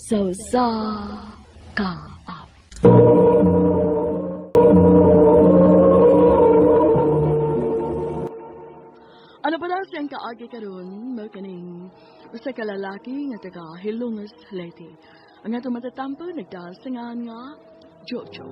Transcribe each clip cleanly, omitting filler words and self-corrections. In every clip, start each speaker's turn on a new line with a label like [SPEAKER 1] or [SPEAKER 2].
[SPEAKER 1] Sausa ka up. Ano pala siyang kaagi karon mo kaning usa ka lalaki nga taga Hilongos Leyte. Ang ato matatampo nagdasingan nga Jojo.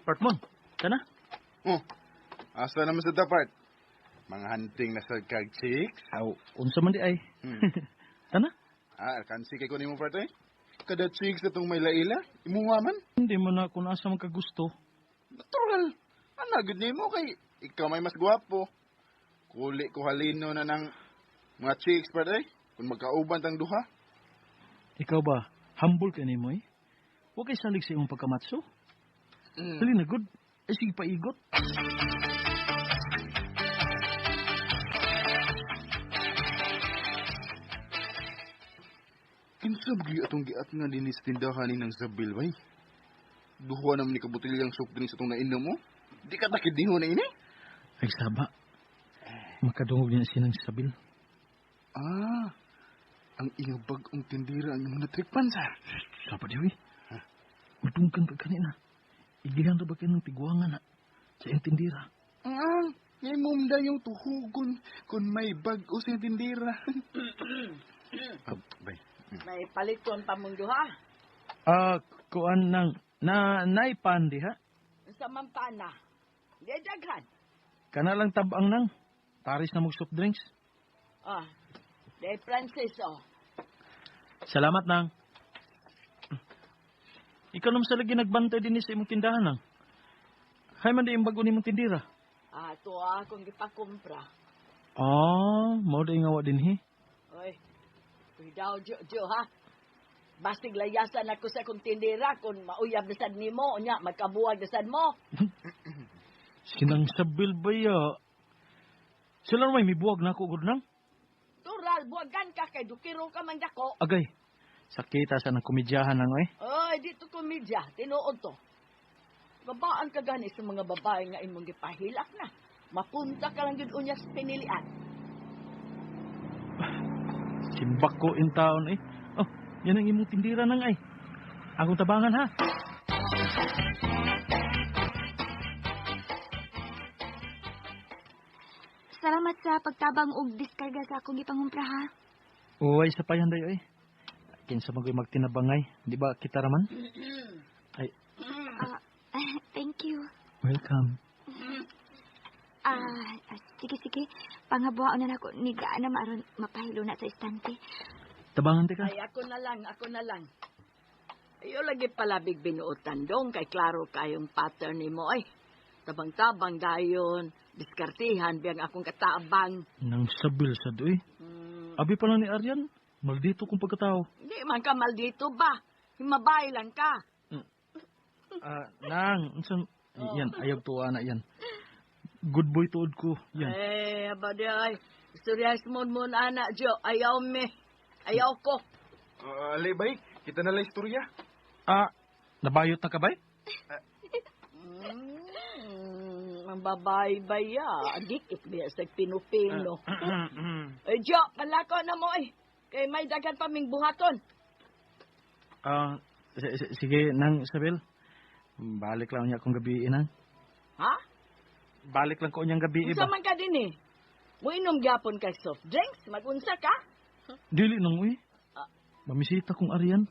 [SPEAKER 2] Partmon, kana?
[SPEAKER 3] Oh, asa naman sa dapat? Mga hunting na sa kag chicks?
[SPEAKER 2] Aw, unsa man di ay. Kana?
[SPEAKER 3] Kansi kay ko nimo parte? Kada chicks na tong may laila, imuha man?
[SPEAKER 2] Hindi mo na kung asa man ka gusto.
[SPEAKER 3] Natural. Ano, good nimo kay ikaw may mas gwapo. Kuli ko halino na ng mga chicks parte, kung magkauban tang duha.
[SPEAKER 2] Ikaw ba, humble ka nimo eh? Huwag kay salig sa imong pagkamatso. Dali na, good. Ay, sige, paigot.
[SPEAKER 3] Kinsab gi atong giat nga din sa tindahan ni ng Zabil, bay. Duha naman ni kabutilyang soft drinks atong nainom mo. Di ka takidingo na ini?
[SPEAKER 2] Ay, saba. Makadungog niya sinang sabil.
[SPEAKER 3] Ang iyong bagong tindira ang mga natrikpan sa.
[SPEAKER 2] Saba, Dewi. Matungkan ka kanina. Igihan na ba kayo ng tiguangan na sa intindira?
[SPEAKER 3] Ngay mumda yung tuhugon kung may bag o sa tindira. Bay.
[SPEAKER 1] May paliton pa mong duha.
[SPEAKER 2] Kuan nang naipandi ha?
[SPEAKER 1] Sa mampana. Di daghan.
[SPEAKER 2] Kana lang tabang nang. Taris na mag-soft drinks.
[SPEAKER 1] Di Francis
[SPEAKER 2] Salamat nang. Ikaw naman sa lagi nagbantay din sa imong tindahan nang. Hay man di yung bago ni mong tindira.
[SPEAKER 1] Ito akong gipakumpra.
[SPEAKER 2] Mao di nga wa din hi.
[SPEAKER 1] Oy, daw Jo ha. Basig layasan ako sa kong tindira kung mauyab na sad nimo, nya magkabuwag na sad mo.
[SPEAKER 2] Sinang sabil ba ya? Sila naman may buwag na ako, good nang?
[SPEAKER 1] Tural, buwagan ka kay dukiro ka man dako.
[SPEAKER 2] Agay, sakita sa nang komedyahan nang eh.
[SPEAKER 1] Oy, dito komedya, tinuod to. Babaan ka gani sa mga babae nga imong gipahilak na. Mapunta ka lang yun unya sa pinilian.
[SPEAKER 2] Simbak ko in taon eh. Oh, yan ang imong tindira nang ay. Akong tabangan ha.
[SPEAKER 4] Salamat sa pagtabang og diskarga sa akong gipangumpra ha.
[SPEAKER 2] Uway sa payan dayo eh. Kinsa magoy magtinabangay, di ba kita raman? Ay,
[SPEAKER 4] Thank you.
[SPEAKER 2] welcome.
[SPEAKER 4] Sige. Pangabuhaon na nako ni gaan na maron mapahilo na sa istante.
[SPEAKER 2] Tabangan ti ka.
[SPEAKER 1] Ay, ako na lang. Ayo lagi pala big binuotan dong, kay klaro kayong pattern ni mo ay. Tabang-tabang dayon, diskartihan, biyang akong katabang.
[SPEAKER 2] Nang sabil sa doy. Abi pa lang ni Aryan, maldito kong pagkatao.
[SPEAKER 1] Hindi man ka maldito ba? Himabay lang ka.
[SPEAKER 2] Nang, yan, ayaw tuwa na yan. Good boy tuod ko, yan.
[SPEAKER 1] Abadi ay. Istoryahis mo anak, Jo. Ayaw me. Ayaw ko.
[SPEAKER 3] Ali, bay, kita na lang istorya.
[SPEAKER 2] Nabayot na ka bay?
[SPEAKER 1] Ang babae ba ya? Adikit ba sa pinupino? Jo, palako na mo eh. Kay may dagan pa ming buhaton.
[SPEAKER 2] Sige, nang Isabel. Balik lang niya akong gabi, nang.
[SPEAKER 1] Ha?
[SPEAKER 2] Balik lang ko niyang gabi,
[SPEAKER 1] Unsa
[SPEAKER 2] iba.
[SPEAKER 1] man ka din eh? Mo inom gyapon kay soft drinks? Magunsa ka?
[SPEAKER 2] Dili nang, uy. Mamisita kong Aryan.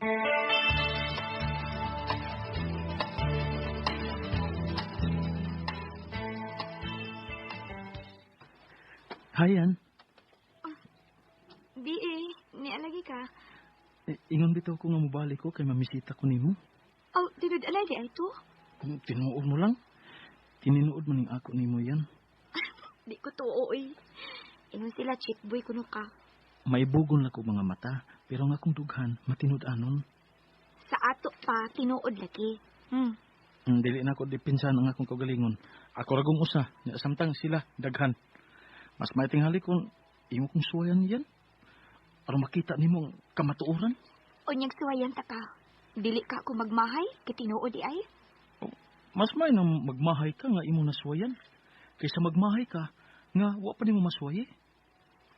[SPEAKER 2] Hayan.
[SPEAKER 4] Di nialagi ka.
[SPEAKER 2] Ingon bitaw ko nga mobalik ko kay mamisita ko nimo.
[SPEAKER 4] David, alagi ay to?
[SPEAKER 2] Tinuod mo lang. Tininuod mo ning ako nimo yan.
[SPEAKER 4] Di ko tuo Ingon sila cheap boy kuno ka.
[SPEAKER 2] May bugon lang ko mga mata, pero nga kung dughan, matinud-anon.
[SPEAKER 4] Sa ato pa, tinuod lagi.
[SPEAKER 2] Dili na ako dipinsan ang akong kagalingon. Ako ragong usa, nya samtang sila daghan. Mas may tingali kung imo kong suwayan yan. Para makita nimo ang kamatuoran.
[SPEAKER 4] Unyag suwayan ta ka. Dili ka ako magmahay, kitinuod di ay.
[SPEAKER 2] Mas may nang magmahay ka nga imo nasuwayan. Kaysa magmahay ka nga wa pa nimo masuwaye.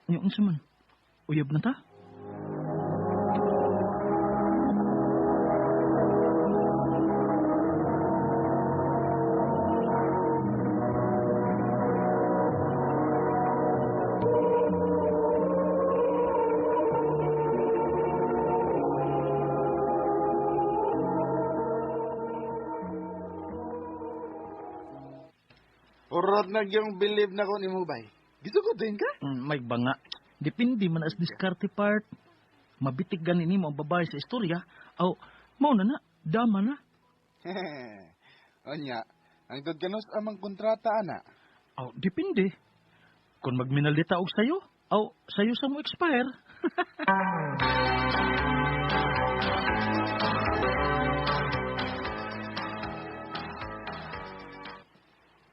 [SPEAKER 2] Nya unsa man? Uyab na ta?
[SPEAKER 3] Urot na yung believe na ko ni mo bay. Gusto ko din ka?
[SPEAKER 2] May banga. Depende man as diskarte part. Mabitig ganin nimo ang babae sa istorya. Aw, mao na na. Dama na.
[SPEAKER 3] Onya, ang tudkanos amang kontrata ana.
[SPEAKER 2] Aw, depende. Kung magminaldita og sayo, aw, sayo sa mo expire.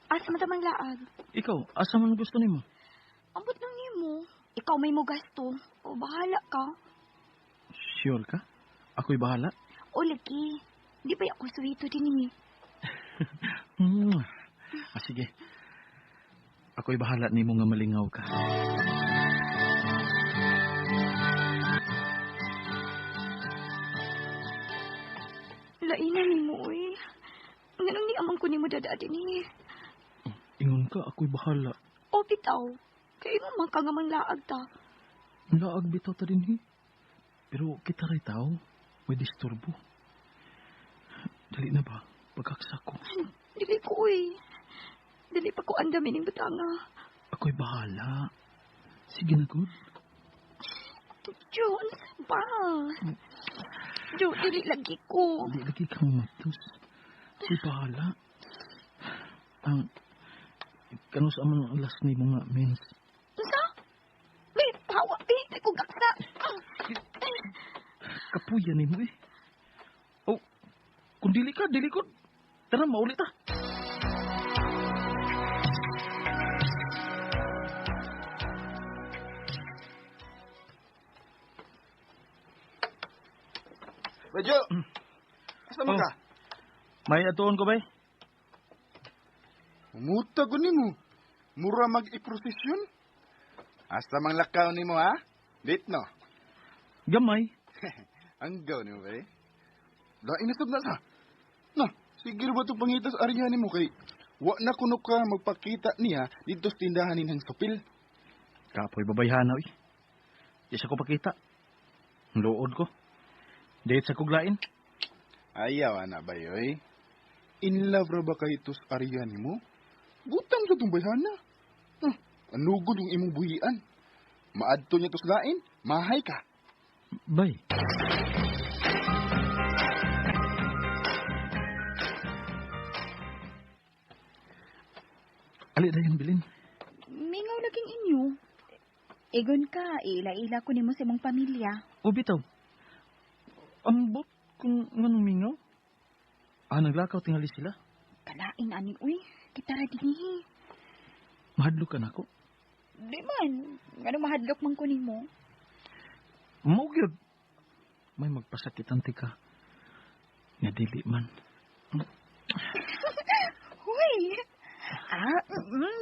[SPEAKER 4] Asa man tamang laag?
[SPEAKER 2] Ikaw, asa man gusto nimo?
[SPEAKER 4] Ambot nang nimo. Ikaw may mo gasto. O bahala ka.
[SPEAKER 2] Sure ka? Ako'y bahala.
[SPEAKER 4] O lagi. Di ba ako suwito din eh.
[SPEAKER 2] Sige. Ako'y bahala nimo nga malingaw ka.
[SPEAKER 4] Lainan ni mo eh. Nganong ni amang ko ni mo dadadin eh.
[SPEAKER 2] Ingon ka, ako'y bahala.
[SPEAKER 4] O bitaw. Kaya mo man ka nga mang laag ta.
[SPEAKER 2] Laag bitaw ta din Pero kita rin tao, may disturbo. Dali na ba? Pagkaksa ko.
[SPEAKER 4] Dili ko eh. Dili pa ko andamin ng batanga.
[SPEAKER 2] Ako'y bahala. Sige na, good.
[SPEAKER 4] John, ba? John, dili lagi ko.
[SPEAKER 2] Hindi lagi kang matus. Ako'y bahala. Ang kanus amang ang last ni mga mens.
[SPEAKER 4] Sa? Wait, hawa, eh. Ko gaksa.
[SPEAKER 2] Kapuya ni mo eh. Oh, kung dili ka, dili ko. Tara, maulit ah.
[SPEAKER 3] Badyo! Asa mo ka?
[SPEAKER 2] May atuon ko ba?
[SPEAKER 3] Umuta ko ni mo. Mura mag-iprosesyon. Asa mang lakaw ni mo ha? Dit no?
[SPEAKER 2] Gamay.
[SPEAKER 3] Ang gaw ni mo ba eh? Lain nasab na sa. No, sige ba ito pangitas arya ni mo kay wa na kuno ka magpakita niya dito sa tindahan ng supil.
[SPEAKER 2] Kapoy babayhanaw eh. Di sa ko pakita. Luod ko. Date sa kuglain.
[SPEAKER 3] Ayaw ana ba yoy? In love ra ba kay ito sa arya ni mo? Butang sa tumbayhana. Anugod yung imong buhian. Maadto niya tos lain, mahay ka.
[SPEAKER 2] Bay. Ali dayon bilin.
[SPEAKER 4] Mingaw laging inyo. Egon ka, ila-ila ko nimo sa imong pamilya.
[SPEAKER 2] O bitaw. Ambot kung nganong mingaw. Naglakaw tingali sila.
[SPEAKER 4] Kalain ani uy, kita ra dinhi.
[SPEAKER 2] Mahadlok ka na ako.
[SPEAKER 4] Di man, ngano mahadlok man ko nimo.
[SPEAKER 2] Maugyod. May magpasakitan ti ka. Nga dili man.
[SPEAKER 4] Hoy!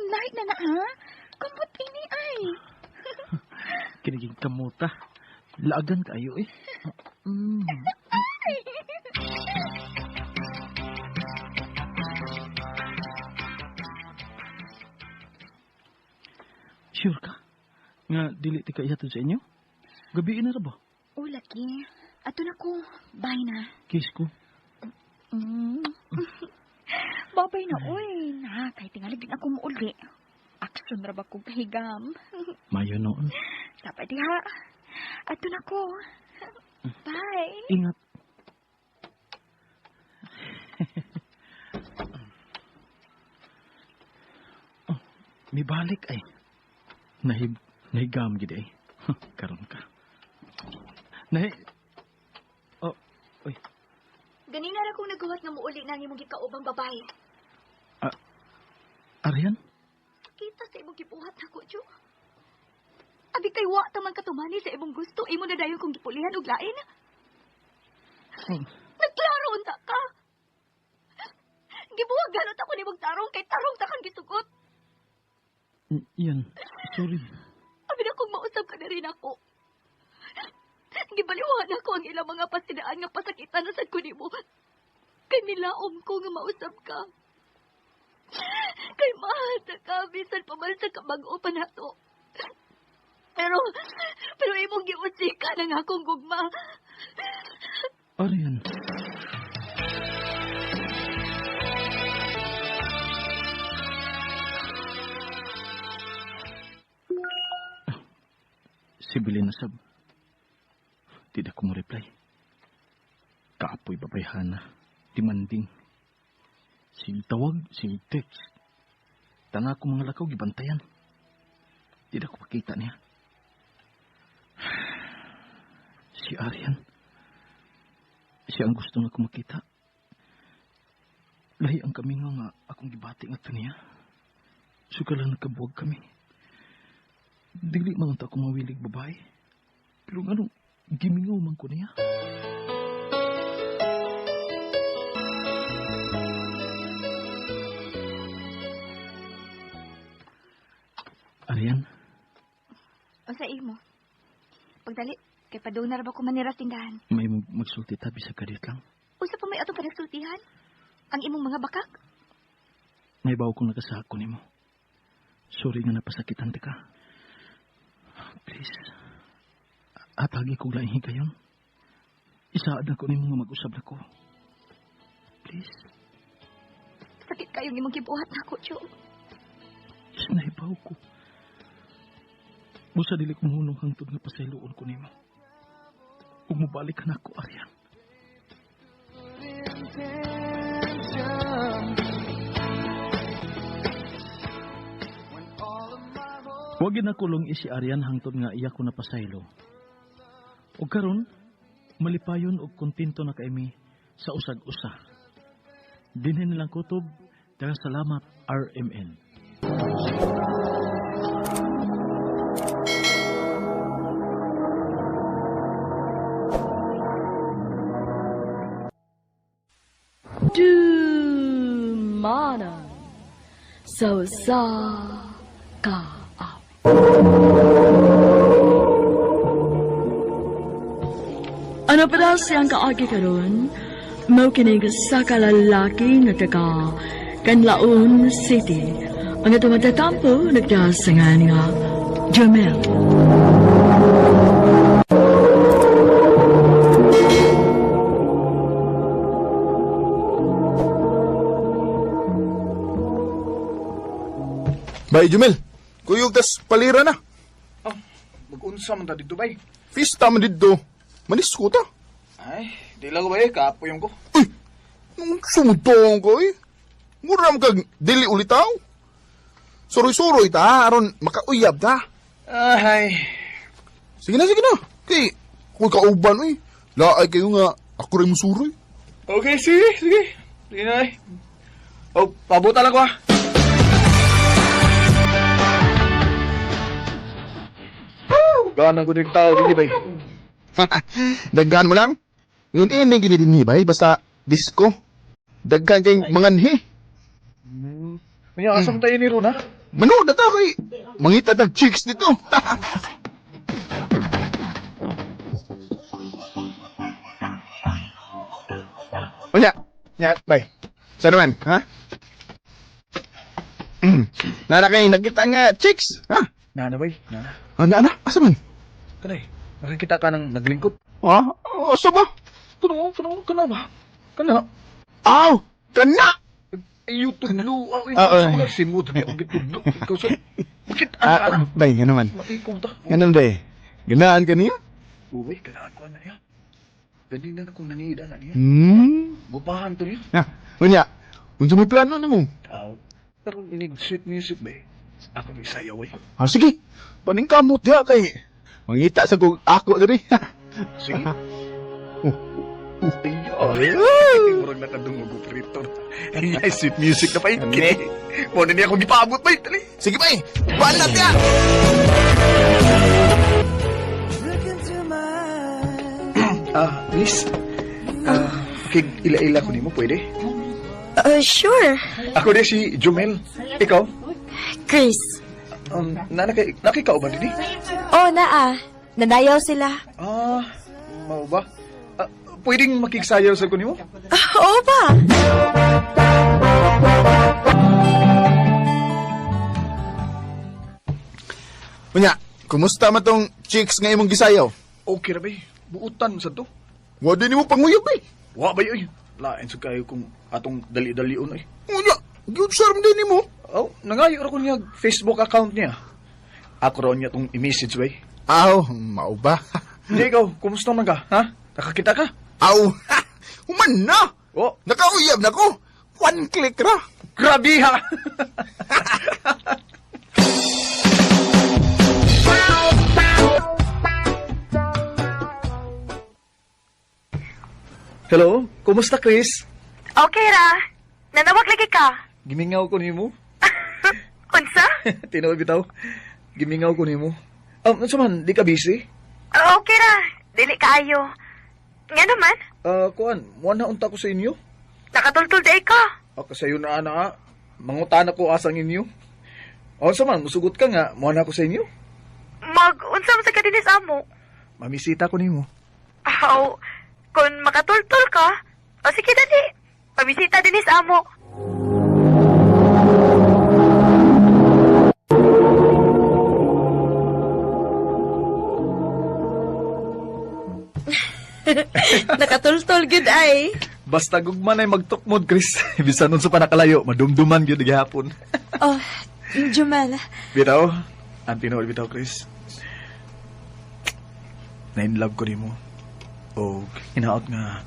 [SPEAKER 4] Lahat na ha? Kamot ini ay.
[SPEAKER 2] Kiniging kamuta. Laagan kayo eh. Sure ka? Nga dili ti ka ihatod sa inyo? Gabiin na ra ba?
[SPEAKER 4] O laki, ato na ko. Bye na.
[SPEAKER 2] Kiss ko.
[SPEAKER 4] Babay na uy. Na, kahit tingalig din ako mauli. Aksyon ra ba kong kahigam?
[SPEAKER 2] Mayo noon.
[SPEAKER 4] Dapat diha. Ato na ko. Bye.
[SPEAKER 2] Ingat. May balik ay. Nahigam gid ay. Karon ka. Oy.
[SPEAKER 4] Ganina ra kong nagawas nga muuli na imong gikaubang babae.
[SPEAKER 2] Arian?
[SPEAKER 4] Kita sa imong gibuhat nako, Jo. Abi kay wa taman katumani sa imong gusto, imo na dayon kong gipulihan og lain. Nagklaro unta ka. Gibuwag ganot ako nimong tarong kay tarong ta kang gisugot.
[SPEAKER 2] Yan, sorry.
[SPEAKER 4] Abi na kung mausap ka na rin ako. Gibaliwan ako ang ilang mga pasidaan nga pasakitan na sad ko nimo. Kay nilaom ko nga mausap ka. Kay mahal na ka, bisan pa man sa kabag-o pa na to. Pero imong giusika ng akong gugma.
[SPEAKER 2] Arian. Si Bilin nasab. Tidak ko mo-reply. Kaapoy babayhana. Demanding. Sige tawag, sige text. Tanga ko mga lakaw, gibantayan. Tidak ko pakita niya. Si Arian. Siya ang gusto nga ko makita. Lahi ang kami nga akong gibati nga ito niya. Sugalang nagkabuwag kami. Dili man ako mawilig babae. Pero nga gimingaw man ko niya. Arian?
[SPEAKER 4] O sa imo. Pagdali, kay padonar ba ko manira tindahan?
[SPEAKER 2] May magsulti tabi sa kadit lang.
[SPEAKER 4] Usa pa may atong panagsultihan? Ang imong mga bakak?
[SPEAKER 2] May baw kong nagasako nimo. Sorry nga napasakitan ka. Please. Atagi ko laing higayon. Isaad na ko nimo nga mag-usab na ko. Please.
[SPEAKER 4] Sakit kayong imong gibuhat na ako, Joe.
[SPEAKER 2] Sinaibaw ko. Busa dili kong hunong hangtod nga pasayloon ko nimo. Kung mabalik ka na ako, Arian. Huwag ginakulong isi Arian hangtod nga iya ko na pasaylo. O karon, malipayon og kontento na kaimi sa usag-usa. Dinhin nilang kutob, daghang salamat RMN.
[SPEAKER 5] Mana so sa ka up. Ano pa siyang kaagi karon? Mao kining sa kalalaki nga taga Canlaon City. Ang atong matatampo nagdasangan nga Jamel.
[SPEAKER 3] Bay, Jumel. Kuyog tas palira na.
[SPEAKER 6] Mag-unsa man ta dito, bay?
[SPEAKER 3] Pista man dito. Manis ko ta.
[SPEAKER 6] Ay, di lang ko, bay. Kaapoy ko.
[SPEAKER 3] Uy! Nung sumutong ko eh. Muram kag dili ulitaw. Suroy-suroy ta, aron makauyab ta.
[SPEAKER 6] Ay.
[SPEAKER 3] Sige na. Kay, kung kauban eh. Laay kayo nga, ako rin mo suroy.
[SPEAKER 6] Okay, sige. Sige na, ay. Oh, pabuta lang ko, ah. Ganang ko din tao, hindi, bay.
[SPEAKER 3] Daghan mo lang. Yun ini gini din bay, basta disco. Daghan kay manganhi.
[SPEAKER 6] Kanya asam tayo ni Rona.
[SPEAKER 3] Manood na ta kay mangita ng chicks dito. Unya, nya bay. Sa naman, ha? Nara kay nakita nga chicks, ha?
[SPEAKER 6] Nana, bay. Nana.
[SPEAKER 3] Ana, asa man?
[SPEAKER 6] Kanay, nakikita ka ng naglingkod.
[SPEAKER 3] Ha? Asa ba?
[SPEAKER 6] Puno, kana ba? Kana.
[SPEAKER 3] Aw, kana.
[SPEAKER 6] YouTube lu.
[SPEAKER 3] ay.
[SPEAKER 6] Simut ni og gitudlo. Ikaw sa. Bakit
[SPEAKER 3] Bay, ano man?
[SPEAKER 6] Matikong ta.
[SPEAKER 3] Ganun day. Ganaan ka niya?
[SPEAKER 6] Uy, kailangan ko na yan. Pwede na akong nanida na niya. Bupahan to niya.
[SPEAKER 3] Ya, unya. Unsa may plano nimo?
[SPEAKER 6] Pero inig sweet music ba eh. Ako may sayaw eh.
[SPEAKER 3] Sige. Paning kamot diha kay mangita sa kog ako diri.
[SPEAKER 6] Sige. Ay, murag nakadungog ko prito. Ay, sweet music na pa yun. Muna niya ako gipabot ba yun.
[SPEAKER 3] Sige bay. Banat ya.
[SPEAKER 6] Miss. Ila-ila ko nimo, pwede?
[SPEAKER 4] Sure.
[SPEAKER 6] Ako din si Jumel. Ikaw?
[SPEAKER 4] Chris.
[SPEAKER 6] Nakikaw ba din?
[SPEAKER 4] Oh, naa. Nanayaw sila.
[SPEAKER 6] Mao ba? Pwedeng makiksayaw sa ko nimo?
[SPEAKER 4] Oo ba?
[SPEAKER 3] Unya, kumusta man tong chicks nga imong gisayaw?
[SPEAKER 6] Okay ra bay. Buutan sa to.
[SPEAKER 3] Wa din mo panguyab eh.
[SPEAKER 6] Wa ba yun? Lain sa kayo kung atong dali-dalion ay.
[SPEAKER 3] Unya, gyud sarm din nimo.
[SPEAKER 6] Oh, nangayo ra ko niya Facebook account niya. Ako ron niya tong i-message bay.
[SPEAKER 3] Aw, mao ba?
[SPEAKER 6] Hindi ikaw, kumusta man ka? Ha? Nakakita ka?
[SPEAKER 3] Aw, human na.
[SPEAKER 6] Oh,
[SPEAKER 3] Nakauyab na ko. One click ra.
[SPEAKER 6] grabe ha! Hello, kumusta Chris?
[SPEAKER 4] Okay ra. Nanawag lagi ka.
[SPEAKER 6] Gimingaw ko nimo.
[SPEAKER 4] Unsa?
[SPEAKER 6] Tinoy bitaw. Gimingaw ko nimo. Unsa man, di ka busy?
[SPEAKER 4] Okay ra. Dili kaayo. Nga naman,
[SPEAKER 6] Kuan, mo na unta ko sa inyo.
[SPEAKER 4] nakatultul day ka.
[SPEAKER 6] Kasayo na ana, mangutan ako asang inyo. Unsa man, musugot ka nga, mo na ako sa inyo.
[SPEAKER 4] Unsa man sa kadinis amo?
[SPEAKER 6] Mamisita ko nimo.
[SPEAKER 4] Aw, kung makatultul ka, o sige dali. Pabisita dinis amo. Nakatultul gud ay.
[SPEAKER 6] Basta gugman ay magtukmod, Chris. Bisan nun sa panakalayo, madumduman yun gihapon.
[SPEAKER 4] Oh, Jumel.
[SPEAKER 6] Bitaw, ang tinood bitaw, Chris. Na-inlove ko nimo. O, hinaot nga,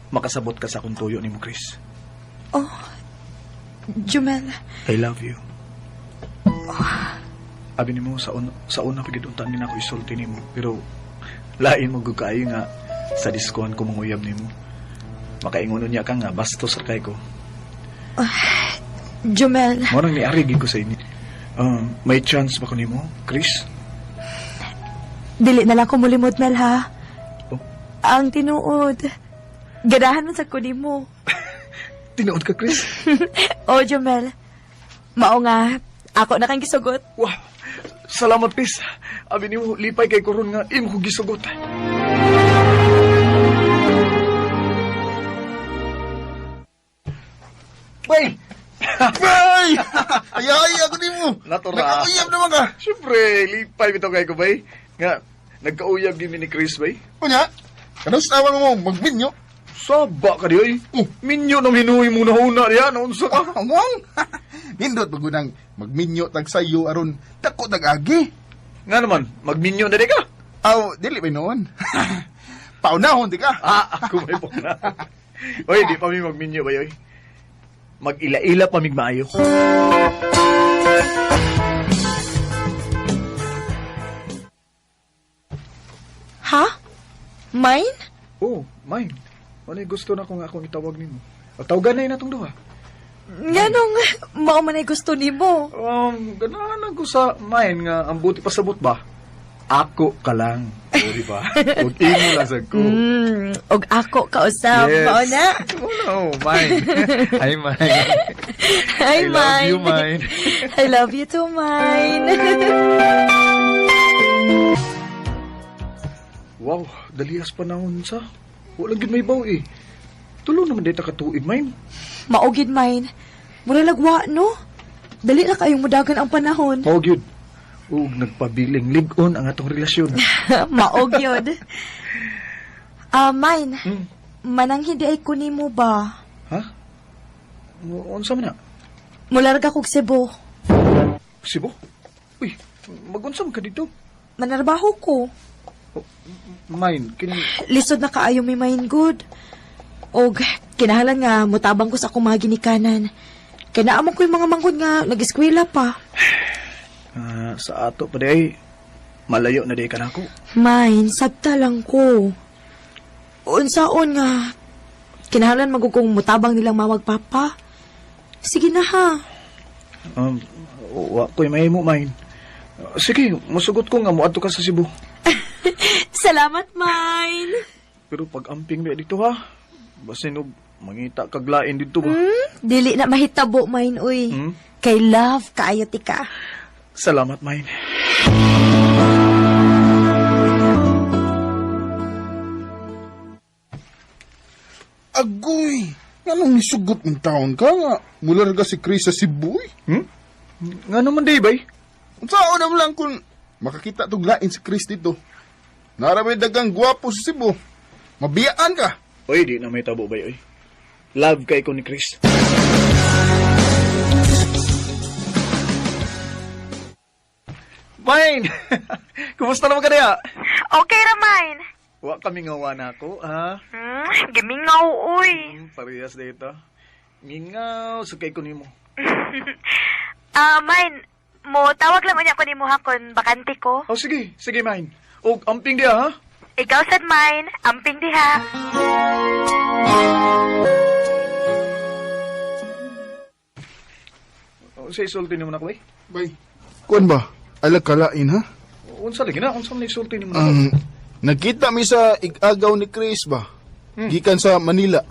[SPEAKER 6] makasabot ka sa akong tuyo nimo, Chris.
[SPEAKER 4] Oh, Jumel.
[SPEAKER 6] I love you. Abi nimo, sa una pagiduntan din ako isulti nimo. Pero, lain mo gugkayo nga, sa diskuhan ko manguyab nimo. Makainguno niya ka nga, bastos ra kay ko.
[SPEAKER 4] Jumel.
[SPEAKER 6] Morang niarigi ko sa inyo. May chance ba ko nimo, Chris?
[SPEAKER 4] Dili na lang ko mulimod, Mel, ha?
[SPEAKER 6] Oh?
[SPEAKER 4] Ang tinuod. Ganahan mo sa kunin mo.
[SPEAKER 6] Tinood ka, Chris?
[SPEAKER 4] Oh, Jumel. Mao nga, ako na kang gisugot.
[SPEAKER 6] Wow! Salamat, Chris. Abi nimo, lipay kay Koron nga, imo ko gisugot. Bay!
[SPEAKER 3] Bay! Ay, ako din mo.
[SPEAKER 6] Natural.
[SPEAKER 3] Nakauyab naman ka.
[SPEAKER 6] Siyempre, lipay bitaw kay ko, bay. Nga, nagkauyab gimi ni Chris, bay.
[SPEAKER 3] Unya, kanang sawa mo magminyo.
[SPEAKER 6] Saba ka di, ay. Minyo na minuhi mo na huna niya, naunsa ka.
[SPEAKER 3] Among. Nindot bagunang magminyo tag sayo aron dako tag-agi.
[SPEAKER 6] Nga naman, magminyo na di ka.
[SPEAKER 3] Aw, dili ba noon? Paunahon di ka.
[SPEAKER 6] Ako may puna. Oy, di pa mi magminyo ba, yoy? Mag-ila-ila pa mig maayo.
[SPEAKER 4] Ha? Mine?
[SPEAKER 6] Oh, mine. Ano gusto na kung akong itawag nimo? Tawagan na yun natong duha.
[SPEAKER 4] Nganong, mao man ay gusto nimo.
[SPEAKER 6] Ganahan ko sa mine nga ang buti pasabot ba? Ako ka lang. O, di ba? Huwag imo lang sa ko.
[SPEAKER 4] Og ako kausap.
[SPEAKER 6] Yes.
[SPEAKER 4] Mao na.
[SPEAKER 6] Oh, no, mine. Hi, mine.
[SPEAKER 4] Hi,
[SPEAKER 6] I love you, mine.
[SPEAKER 4] I love you too, mine.
[SPEAKER 6] Wow, dalias panahon sa. Wala gid may baw eh. Tulo naman dito katuig, mine.
[SPEAKER 4] Maugid, mine. Mura lagwa, no? Dali na kayong mudagan ang panahon.
[SPEAKER 6] Maog yun. Ug nagpabiling ligon ang atong relasyon.
[SPEAKER 4] Maog yun. Mine. Manang hindi ay kunin mo ba?
[SPEAKER 6] Ha? Unsa man na?
[SPEAKER 4] Mularga kog Cebu.
[SPEAKER 6] Sibo? Uy, magunsam ka dito.
[SPEAKER 4] Manarbaho ko.
[SPEAKER 6] Mine, kini...
[SPEAKER 4] Lisod na kaayo may mind good. Og kinahanglan nga mutabang ko sa akong mga ginikanan. Kaya naamang ko yung mga manghod nga nag-eskwela pa.
[SPEAKER 6] Sa ato pa day, malayo na day ka na ako.
[SPEAKER 4] Mine, sabta lang ko. Unsaon nga, kinahanglan magugong mutabang nilang mamagpapa. Sige na ha.
[SPEAKER 6] Wa ko'y mahimo, mine. Sige, musugot ko nga muadto ka sa Cebu.
[SPEAKER 4] Salamat, Mine.
[SPEAKER 6] Pero pag amping ba dito ha, basin og mangita kaglain dito ba?
[SPEAKER 4] Dili na mahitabo, main, uy. Kay love, kaayo ti ka.
[SPEAKER 6] Salamat, Main.
[SPEAKER 3] Agoy! Anong nisugot ng taon ka nga? Mula na si Chris sa Cebu eh.
[SPEAKER 6] Nga naman, day, bay?
[SPEAKER 3] Saan naman lang kung makakita tong lain si Chris dito. Naramay dagang gwapo sa Cebu. Mabiyaan ka.
[SPEAKER 6] Oy, di na may tabo, bay, oy. Love kay ko ni Chris. Main! Kumusta naman ka niya?
[SPEAKER 7] Okay raman.
[SPEAKER 6] Wa kami ngawa na ako, ha?
[SPEAKER 7] Gimingaw, uy.
[SPEAKER 6] Parehas dito. Mingaw, sakay ko nimo.
[SPEAKER 7] Main, mo tawag lang unya ko ni mo hakon, bakante ko.
[SPEAKER 6] Oh, sige. Sige, Main. O, amping dia, ha?
[SPEAKER 7] Ikaw sad, Main, amping diha.
[SPEAKER 6] O, sa isulti nimo na ko, eh.
[SPEAKER 3] Bay, kuan ba? Alag kalain ha?
[SPEAKER 6] Unsa lagi na? Unsa man isulti nimo na ko?
[SPEAKER 3] Nagkita mi sa igagaw ni Chris ba? Gikan sa Manila.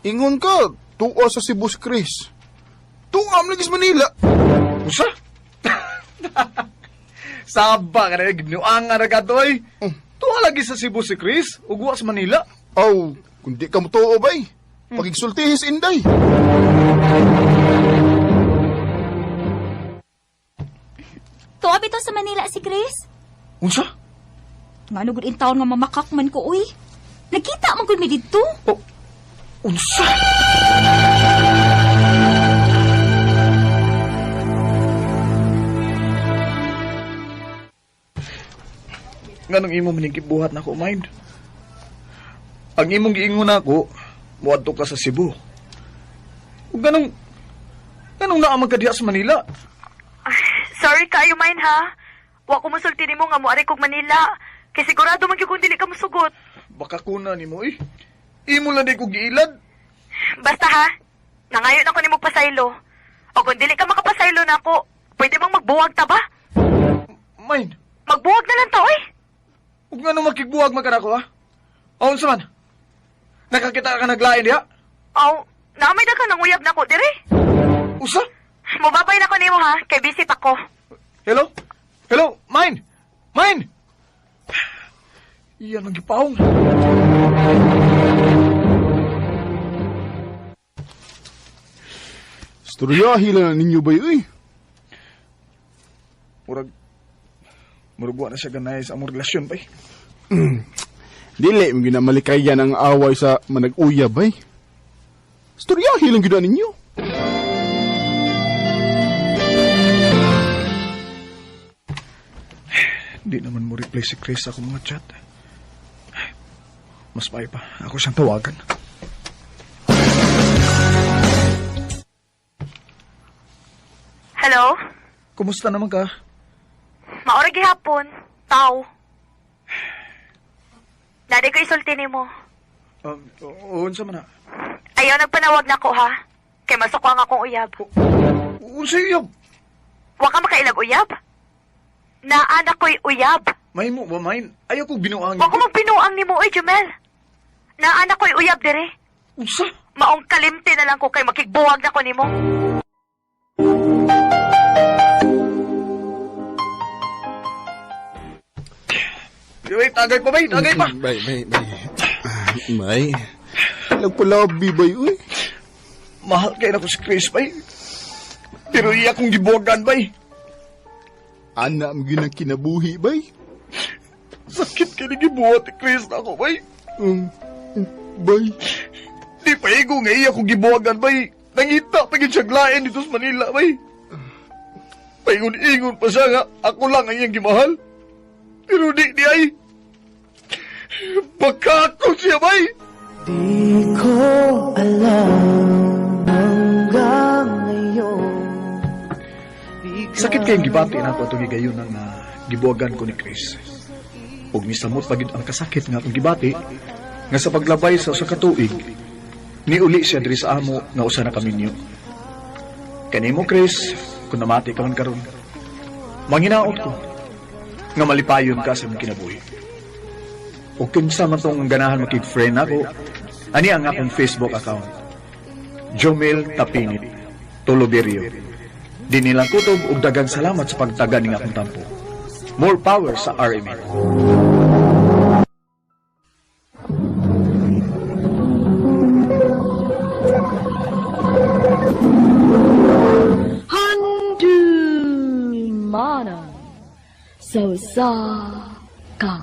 [SPEAKER 3] Ingon ka, tuwa sa Cebu si Chris. Tuwa am lagi sa Manila.
[SPEAKER 6] Usa? Saba ka na, gibnuang nga na ka to, eh. Tuwa lagi sa Cebu si Chris, ugwa sa Manila.
[SPEAKER 3] Aw, kundi ka mo tuo bay. Pagigsultihis inday.
[SPEAKER 8] Tuwa bitaw sa Manila si Chris.
[SPEAKER 6] Unsa?
[SPEAKER 8] Nga ano gud in taon nga mamakak man ko, uy. Nagkita man gud mi didto.
[SPEAKER 6] Oh, unsa? Nga nang imo manigibuhat na ko, mind. Ang imong giingon ako, muadto ka sa Cebu. Ug ganong naamag ka diha sa Manila.
[SPEAKER 7] Sorry kayo, Main, ha? Wa ko musulti nimo nga mo ari kog Manila. Kay sigurado man gyud kung dili ka musugot.
[SPEAKER 6] Baka kuna nimo, eh. Imo lang di ko giilad.
[SPEAKER 7] Basta ha, nangayon ako nimo pasaylo. O kung dili ka makapasaylo na ako, pwede bang magbuwag ta ba?
[SPEAKER 6] Mind.
[SPEAKER 7] Magbuwag na lang ta, oy.
[SPEAKER 6] Ug nga nung makigbuwag magkana ko, ha? O, unsa man? Nakakita ka naglain diha?
[SPEAKER 7] Aw, naamay na ka nang uyab na ko, dire.
[SPEAKER 6] Usa?
[SPEAKER 7] Mubabay na ko nimo ha, kay visit ako.
[SPEAKER 6] Hello? Hello? Mine? Mine? Iyan ang gipawong.
[SPEAKER 3] Storyahi lang ninyo ba yun?
[SPEAKER 6] Murag na siya ganay sa among relasyon, bay.
[SPEAKER 3] Dili, mo ginamalikayan ang away sa manag-uyab, bay. Storyahi lang gina ninyo.
[SPEAKER 6] Hindi naman mo reply si Chris sa akong mga chat. Mas may pa. Ako siyang tawagan.
[SPEAKER 7] Hello?
[SPEAKER 6] Kumusta naman ka?
[SPEAKER 7] Maura gihapon. Tao. Dadi ko isulti nimo.
[SPEAKER 6] Unsa man na?
[SPEAKER 7] Ayaw nagpanawag na ko ha. Kay masukwa nga akong uyab.
[SPEAKER 6] Unsa iyab?
[SPEAKER 7] Wa ka makailag uyab? Naanak ko'y uyab.
[SPEAKER 6] May mo ba, Main? Ayaw ko binuang.
[SPEAKER 7] Wa ko magpinuang nimo, oy, Jumel. Naanak ko'y uyab, dire.
[SPEAKER 6] Unsa?
[SPEAKER 7] Maong kalimti na lang ko kay makigbuwag na ko nimo.
[SPEAKER 6] Wait, tagay pa, bay. Tagay pa.
[SPEAKER 3] Bay. Bay. Nagpalabi, bay, uy.
[SPEAKER 6] Mahal kayo na ko si Chris, bay. Pero iya kong gibuwagan, bay.
[SPEAKER 3] Anak mo ginang kinabuhi, bay.
[SPEAKER 6] Sakit kayo na gibuhat ni Chris na ako, bay.
[SPEAKER 3] Bay.
[SPEAKER 6] Di pa igo nga iya kong gibuwagan, bay. Nangita pa gitsaglain dito sa Manila, bay. Paingon-ingon pa siya nga, ako lang ang iyang gimahal. Pero di ay. Baka ako siya, bay.
[SPEAKER 9] Di ko alam hanggang ngayon.
[SPEAKER 6] Sakit kayong gibati na ako itong gigayon ng gibuwagan ko ni Chris. Huwag misamot pagid ang kasakit nga akong gibati nga sa paglabay sa katuig, niuli siya diri sa amo nga usa na kaminyo. Kanimo, Chris, kung namati ka man karon, manginaot ko nga malipayon ka sa mong kinabuhi. O kinsa man tong ganahan makig-friend ako, ani ang akong Facebook account. Jomel Tapinit, Toloberio. Di nilang kutob ug daghang salamat sa pagtagan ning akong tampo. More power sa RMN.
[SPEAKER 5] Mana so sa ka.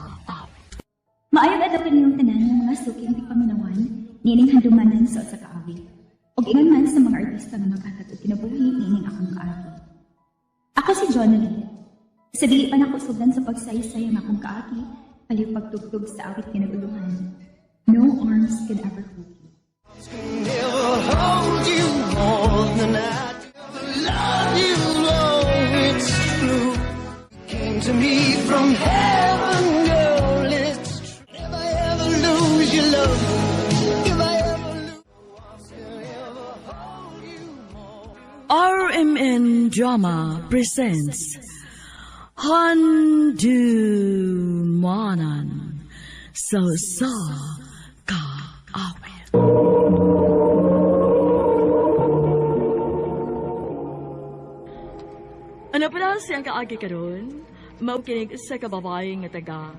[SPEAKER 8] Maayong adlaw kaniyong tanan ng mga suking di paminawan, nining handumanan sa usa ka awit. Og ingon man sa mga artista nga maghatag og kinabuhi nining akong kaagi. Ako si Jonathan. Sa dili pa nako sugdan sa pagsaysay ang akong kaagi, paliw pagtugtog sa awit kinaguluhan. No arms can ever hold you.
[SPEAKER 9] Never hold you more than I love you, oh, it's true. Came to me from heaven, girl, it's true. If I ever lose your love, if I ever lose, I'll ever hold you more.
[SPEAKER 5] RMN Drama presents Handumanan so sa ka awit. Ano pala siyang kaagi karon? Maukinig sa kababae nga taga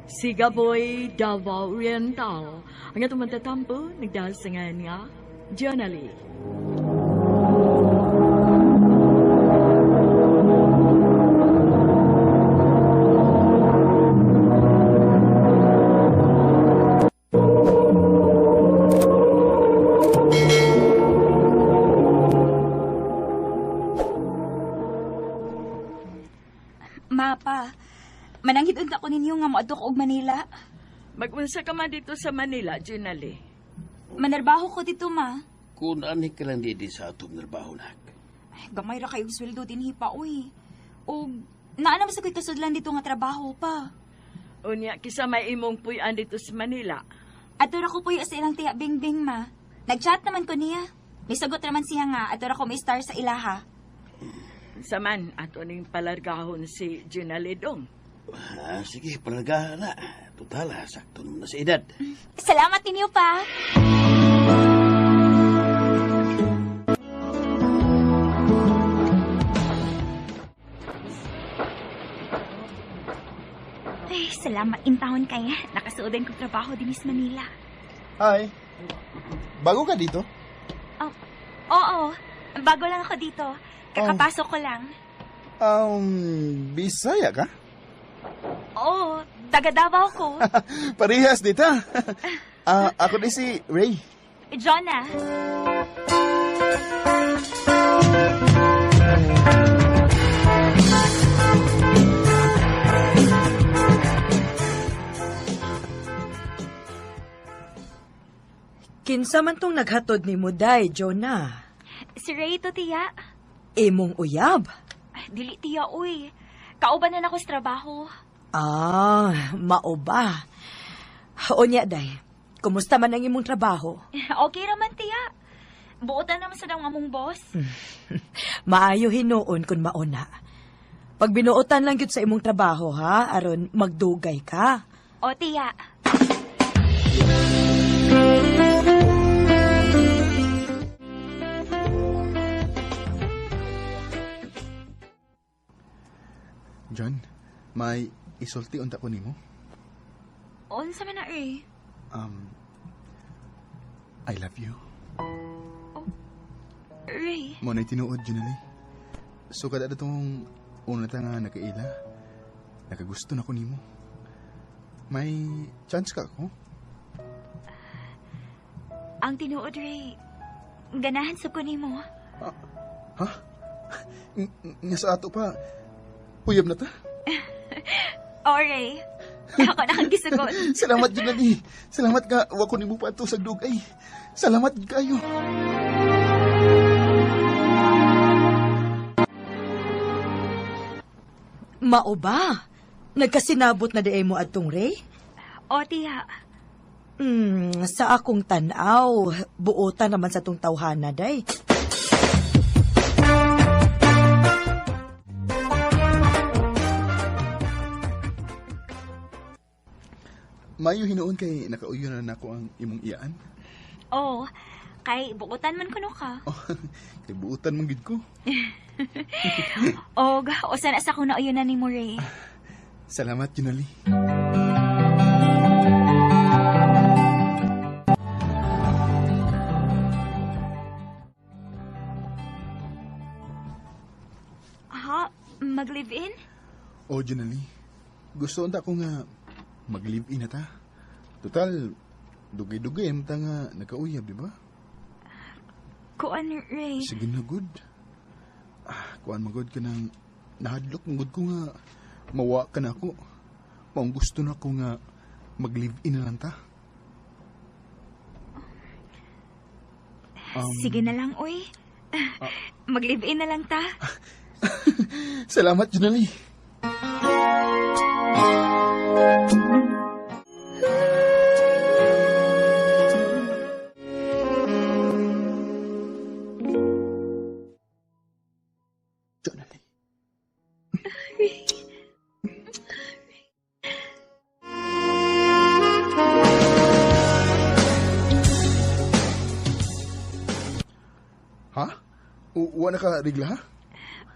[SPEAKER 5] Sigaboy, Davao Oriental. Ang atong magtatampo, nagdasangan nga, Jonali.
[SPEAKER 8] Mapa, mananghid unta ko ninyo nga moadto ko og Manila.
[SPEAKER 1] Mag-unsa ka man dito sa Manila, Junali.
[SPEAKER 8] Manarbaho ko dito, ma.
[SPEAKER 10] Kung ani ka lang di sa atong narbaho nak.
[SPEAKER 8] Gamay ra kayong sweldo dinhi pa, uy. O, naanam sa ko'y kasudlan dito nga trabaho pa.
[SPEAKER 1] Unya, kisa may imong puyan dito sa Manila.
[SPEAKER 8] Atura ko po yung sa ilang tiya Bingbing, ma. Nag-chat naman ko niya. May sagot naman siya nga, atura ko may star sa ilaha.
[SPEAKER 1] Saman, ato ning palargahon si Junali dong.
[SPEAKER 10] Sige, panagahan na. Total, sakto naman na sa edad.
[SPEAKER 8] Salamat ninyo pa. Ay, salamat intahon kay nakasuodan ko trabaho din sa Manila.
[SPEAKER 3] Hi. Bago ka dito?
[SPEAKER 8] Oo, bago lang ako dito. Kakapasok ko lang.
[SPEAKER 3] Bisaya ka?
[SPEAKER 8] Oo, taga Davao ko.
[SPEAKER 3] Parehas dito. Ako din si Ray.
[SPEAKER 8] Jonah.
[SPEAKER 4] Kinsa man tong naghatod ni mo, day, Jonah?
[SPEAKER 8] Si Ray to, tiya.
[SPEAKER 4] Imong uyab?
[SPEAKER 8] Dili, tiya, uy. Kauban na ako sa trabaho.
[SPEAKER 4] Mao ba? Onya, day. Kumusta man ang imong trabaho?
[SPEAKER 8] Okay raman, tiya. Buotan naman sa daw among boss.
[SPEAKER 4] Maayo hinuon kung mauna. Pag binuotan lang yun sa imong trabaho, ha? Aron magdugay ka.
[SPEAKER 8] O, tiya.
[SPEAKER 3] John, may isulti unta ko nimo.
[SPEAKER 8] Unsa man na, eh?
[SPEAKER 3] I love you.
[SPEAKER 8] Ray.
[SPEAKER 3] Mo na tinuod, Junali. So kada itong una ta nga nakaila, nakagusto na ko nimo. May chance ka ako?
[SPEAKER 8] Ang tinuod, Ray. Ganahan sa ko nimo.
[SPEAKER 3] Ha? Nga sa ato pa, uyab na ta?
[SPEAKER 8] O, Ray. Ako na kang gisugon.
[SPEAKER 3] Salamat, Junali. Salamat ka. Wako nimo pa ito sa dugay. Salamat kayo.
[SPEAKER 4] Mao ba? Nagkasinabot na di mo adtong Ray?
[SPEAKER 8] O, tiya.
[SPEAKER 4] Sa akong tanaw, buotan naman sa tong tawhana, day.
[SPEAKER 3] Mayo hinoon kay nakauyo na nako ang imong iyaan.
[SPEAKER 8] Oh, kay bukutan man kuno ka.
[SPEAKER 3] Oh, kay buutan mong gid ko.
[SPEAKER 8] Og, usa na sa kuno ayun na ni mo, Ray.
[SPEAKER 3] Salamat, Junali.
[SPEAKER 8] Ha? Mag-live-in?
[SPEAKER 3] O, Junali. Gusto unta ko nga mag-live-in na ta. Total, dugay-dugay ang nga nakauyab, di ba?
[SPEAKER 8] Kuan, Ray?
[SPEAKER 3] Sige na, good. Kuan magod ka nang nahadlok magod ko nga mawa ka na ako. Maong gusto na ko nga mag-live-in na lang ta.
[SPEAKER 8] Sige na lang, uy. Mag-live-in na lang ta.
[SPEAKER 3] Salamat, Junali. Junali. Ha? Uwa na ka, Rigla, ha?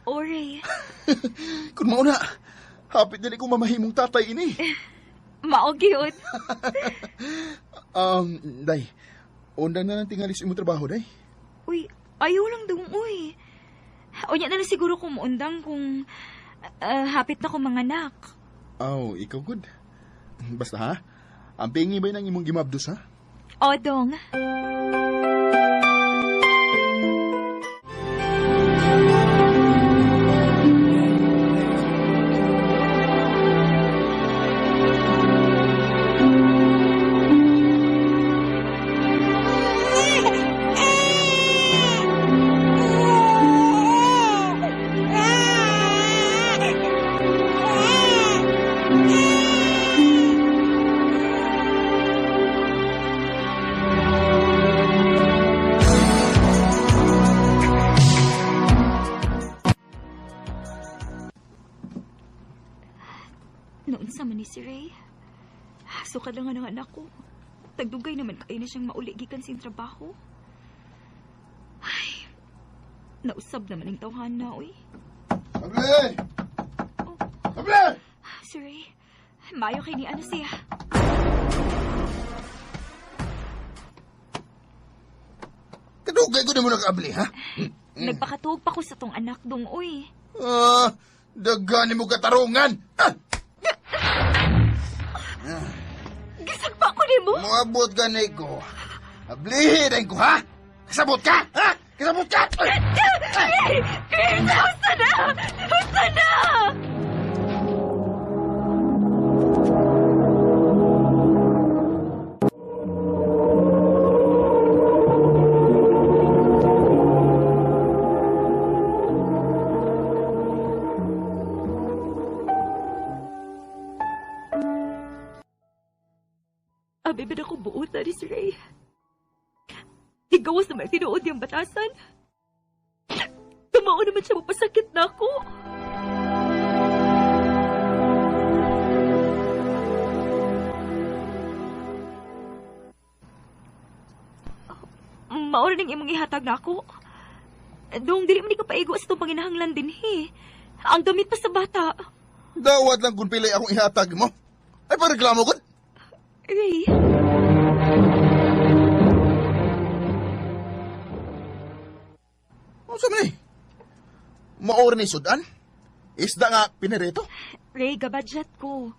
[SPEAKER 8] Ore.
[SPEAKER 3] Kung mauna, hapit na ko mamahimong tatay ini.
[SPEAKER 8] Maog yun.
[SPEAKER 3] Day, undang na lang tingalis imong trabaho, day.
[SPEAKER 8] Uy, ayaw lang dong, uy. O niya na lang siguro kung maundang kung hapit na ko mga anak.
[SPEAKER 3] Oh, ikaw good. Basta ha, ang pingi ba ng imong gimabdos, ha?
[SPEAKER 8] O, dong. Noon sa man ni si Ray. Sukad lang ang anak ko. Tagdugay naman kayo na siyang mauligikan sin trabaho. Ay, nausab naman ang tawhan na, uy.
[SPEAKER 3] Able! Able!
[SPEAKER 8] Si Ray, mayo kay ni ano siya.
[SPEAKER 3] Kadugay ko na mo nag-able, ha?
[SPEAKER 8] Nagpakatuog pa ko sa tong anak dong, uy.
[SPEAKER 3] Dagani mo katarungan!
[SPEAKER 8] Gisagpa ko ni mo?
[SPEAKER 3] Moabot ka na ko. Ablihin ko, ha? Kasabot ka, ha? Kasabot ka!
[SPEAKER 8] Usa na! Usa na! Abi ba na ko buot na ni si Ray? Igawas naman tinuod yung batasan. Tumao naman siya mapasakit na ako. Maura ning imong ihatag na ako. Dong, dili man ka paigo sa itong panginahanglan din, he. Ang gamit pa sa bata.
[SPEAKER 3] Dawat lang kung pilay akong ihatag mo. Ay, pareklamo ko.
[SPEAKER 8] Ray.
[SPEAKER 3] Ano sabi ni? Maura ni Sudan? Isda nga pinareto?
[SPEAKER 8] Ray, gabadget ko.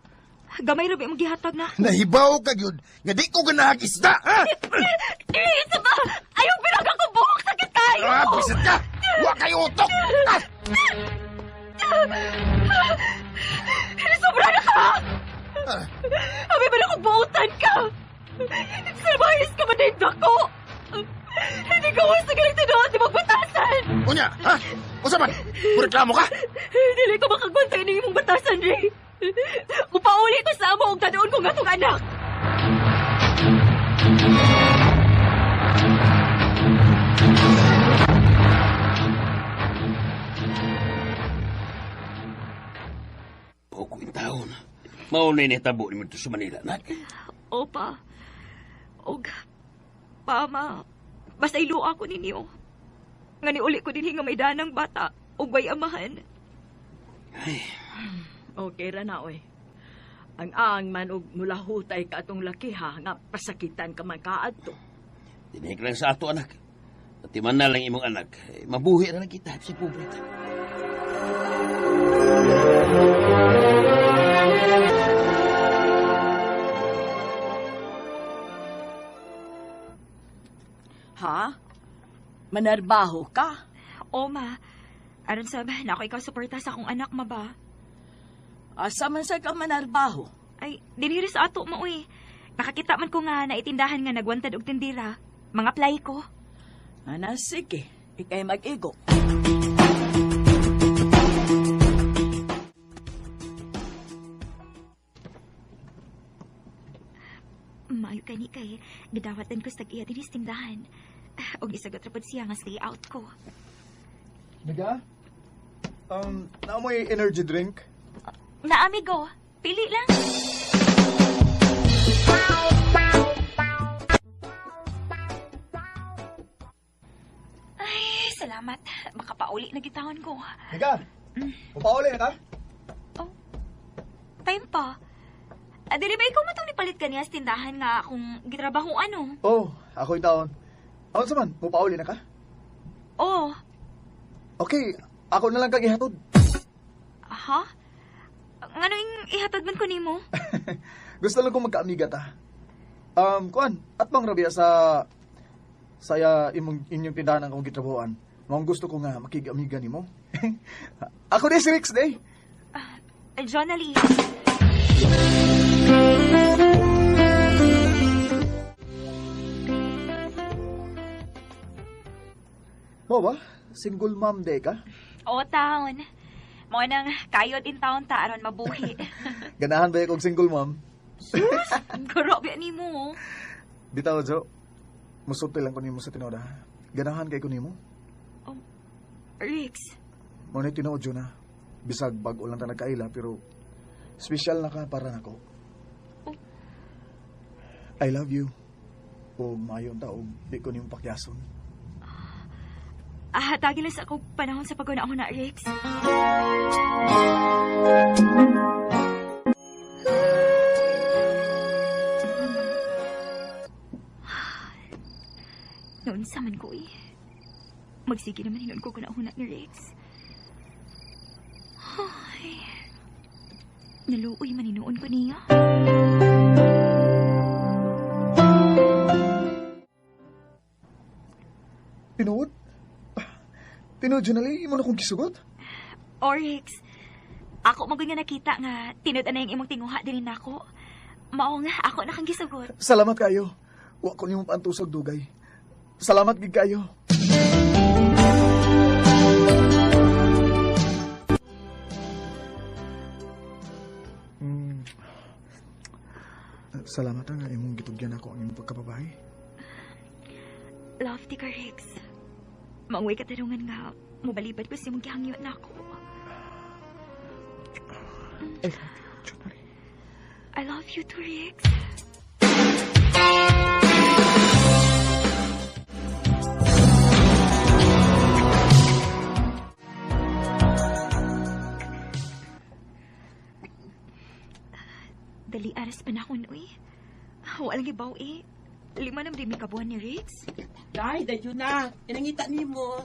[SPEAKER 8] Gamay rabi mong gihatag na ako.
[SPEAKER 3] Nahibaw ka yun. Nga di ko ganahag isda, ha?
[SPEAKER 8] Isa ba? Ayaw pinag ako buhok. Sakit tayo.
[SPEAKER 3] Bisat ka! Huwag kayo utok!
[SPEAKER 8] Sobra na ka! Abi ba na kong buutan ka? Sarbayis ka man din ako! Hindi ka was na galing tinoon di magbatasan!
[SPEAKER 3] Unya, ha? Usa man? Reklamo ka?
[SPEAKER 8] Dili ko makagwantay ng imong batasan, Ray. Upauli ko sa amo og tanoon ko nga tong anak.
[SPEAKER 10] Poko yung taon. Maunay na tabo ni mo sa Manila, nak.
[SPEAKER 8] Opa. Og, pama, basta iluwa ko ninyo. Nga niuli ko din nga may danang bata o way amahan.
[SPEAKER 1] Okay ra na, oy. Ang man og mulahutay ka atong laki ha, nga pasakitan ka man kaadto.
[SPEAKER 10] Dinig lang sa ato, anak. Pati man na lang imong anak. Mabuhi na lang kita sa publika.
[SPEAKER 1] Ha? Manarbaho ka?
[SPEAKER 8] O, ma. Aron sa na ako ikaw suporta sa akong anak, ma ba?
[SPEAKER 1] Asa man sa ka manarbaho?
[SPEAKER 8] Ay, diniri sa ato mo, uy. Nakakita man ko nga naitindahan nga nagwantad og tindira. Mga play ko.
[SPEAKER 1] Ana, sige. Ikay mag-igo.
[SPEAKER 8] Maayo kani kay gidawatan ko sa tag-iya din sa tindahan. Og isagot rapod siya nga stay out ko.
[SPEAKER 6] Naga? Naamoy energy drink?
[SPEAKER 8] Na, amigo. Pili lang. Ay, salamat. Baka pauli na gitawon ko.
[SPEAKER 6] Naga? Upauli na ka?
[SPEAKER 8] Time pa. Dili ba ikaw matong nipalit ka niya sa tindahan nga kung gitrabaho ano?
[SPEAKER 6] Oh, ako yung taon. Ako saman, upauli na ka?
[SPEAKER 8] Oo.
[SPEAKER 6] Okay, ako na lang kang ihatod.
[SPEAKER 8] Ha? Ngano yung ihatod man ko nimo?
[SPEAKER 6] Gusto lang kong magkaamiga ta. Kuan, at bang rabia sa saya inyong tindahan ang kong gitrabuhan. Mong gusto ko nga makig-amiga nimo. Ako din si Rix day.
[SPEAKER 8] Jonalie.
[SPEAKER 6] Mo ba? Single mom day ka?
[SPEAKER 8] Oo, taon. Mo nang kayod in taon ta aron mabuhi.
[SPEAKER 6] Ganahan ba yung single mom?
[SPEAKER 8] Sus, grabe ni mo.
[SPEAKER 6] Bitaw, Jo. Musulti lang ko nimo sa tinoda. Ganahan kay ko nimo.
[SPEAKER 8] Rix.
[SPEAKER 6] Mo na tinuod, Jo na. Bisag bag-o lang ta nagkaila, pero special na ka para nako. I love you. O mayon ta, o di ko nimo pakyason.
[SPEAKER 8] Tagilan sa akong panahon sa pag-unahon na, Rix. Noon sa man ko eh. Magsige naman hinon ko kunahon na ni Rix. Ay, naluoy maninuon ko niya.
[SPEAKER 6] Tinuod? Tinuod, Jonalie, imo na kong gisugot?
[SPEAKER 8] Rix, ako magod nga nakita nga tinud na yung imong tinguha din nako. Mao nga ako na kang gisugot.
[SPEAKER 6] Salamat kayo. Wa ko nimo pantusog dugay. Salamat gid kayo. Salamat nga imong gitugyan ako ang imong pagkababae.
[SPEAKER 8] Love ti ka, Rix. Mangway katarungan nga, mubalibad ko si mong gihangyo na ako. I love you too, Rix. Dali aras pa na ako noy. Walang ibaw eh. 5 na din may kabuhan ni Rix.
[SPEAKER 10] Day, dayo na. Inangita ni mo.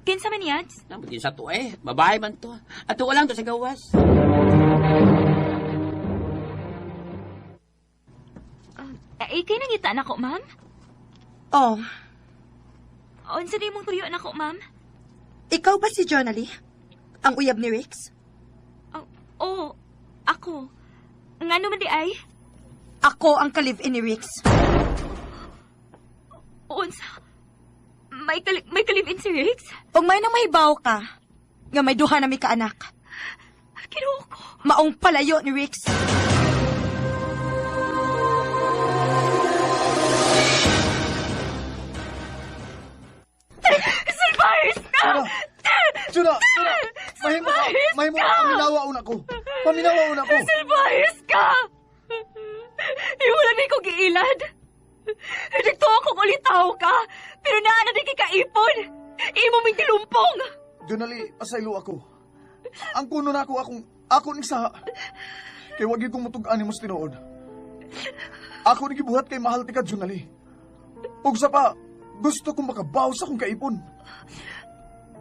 [SPEAKER 8] Kinsa man yan?
[SPEAKER 10] Namutin sa to eh. Babae man to. At to lang to sa gawas.
[SPEAKER 8] Kay nangita na ko, ma'am?
[SPEAKER 4] Oh,
[SPEAKER 8] Unsa di mong tuyo na ko, ma'am?
[SPEAKER 4] ikaw ba si Jonalie? Ang uyab ni Rix?
[SPEAKER 8] Oo, ako. Nga naman di ay?
[SPEAKER 4] Ako ang ka-live-in ni Rix.
[SPEAKER 8] Unsa? May kalibin si Rix?
[SPEAKER 4] Ug may nang mahibaw ka, nga may duha na may kaanak.
[SPEAKER 8] Kinuha ko.
[SPEAKER 4] Maong palayo ni Rix.
[SPEAKER 8] Salvayos ka!
[SPEAKER 6] Juna! Mahimo paminawa una ko. Paminawa una ko.
[SPEAKER 8] Salvayos ka! Iwala mi ko
[SPEAKER 7] akong giilad. Dito akong ulitaw ka, pero naana di kikaipon. Imo ming gilumpong.
[SPEAKER 6] Junali, asaylo ako. Ang kuno na ako ni sa... Kay wagi kong mutugaan ni mas tinuod. Ako ni gibuhat kay mahal ti ka, Junali. Ug sa pa, gusto kong makabaw sa akong kaipon.